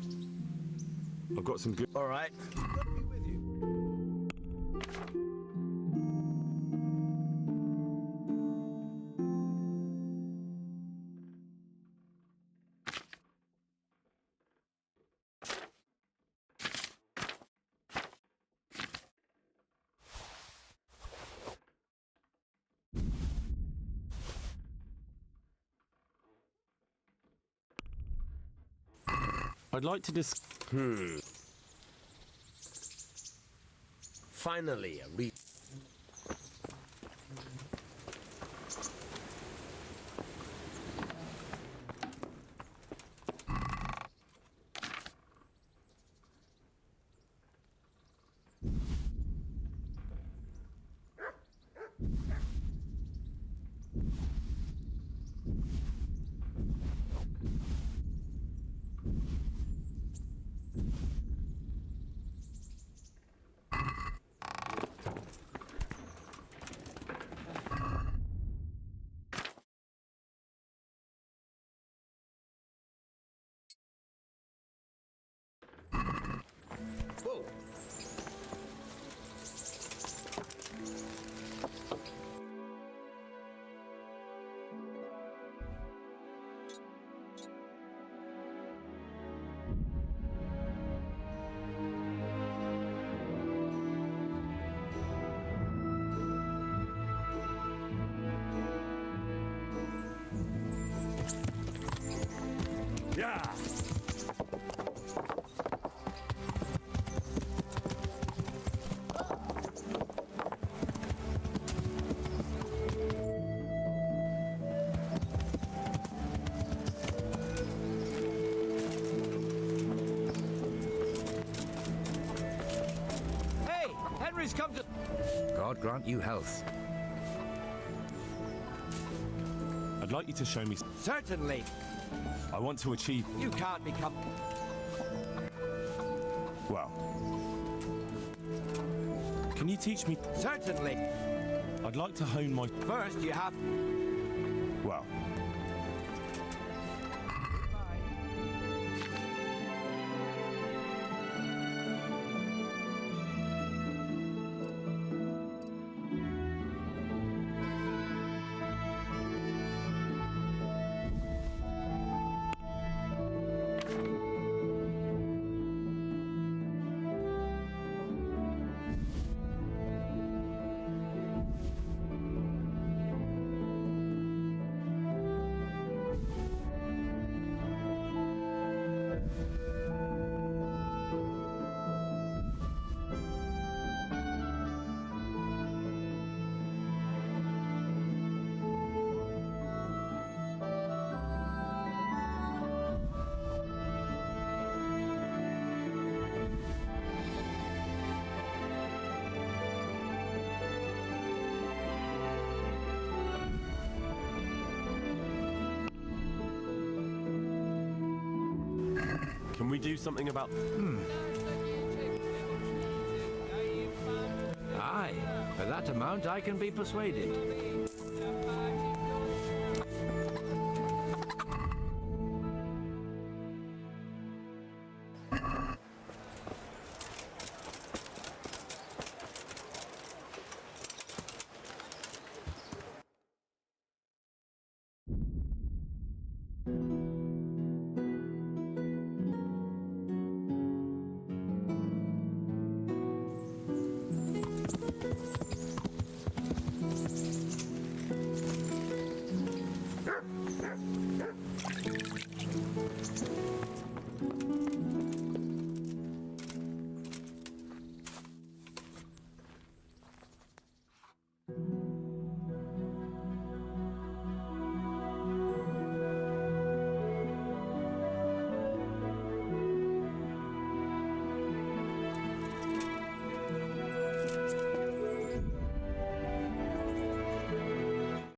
I've got some good... All right. I'd like to Finally, a Whoa. Yeah! Hey, Henry's come to... God grant you health. I'd like you to show me... Certainly. I want to achieve... You can't become... Well... Can you teach me... Certainly. I'd like to hone my... First, you have... Well... Can we do something about... Aye, for that amount I can be persuaded.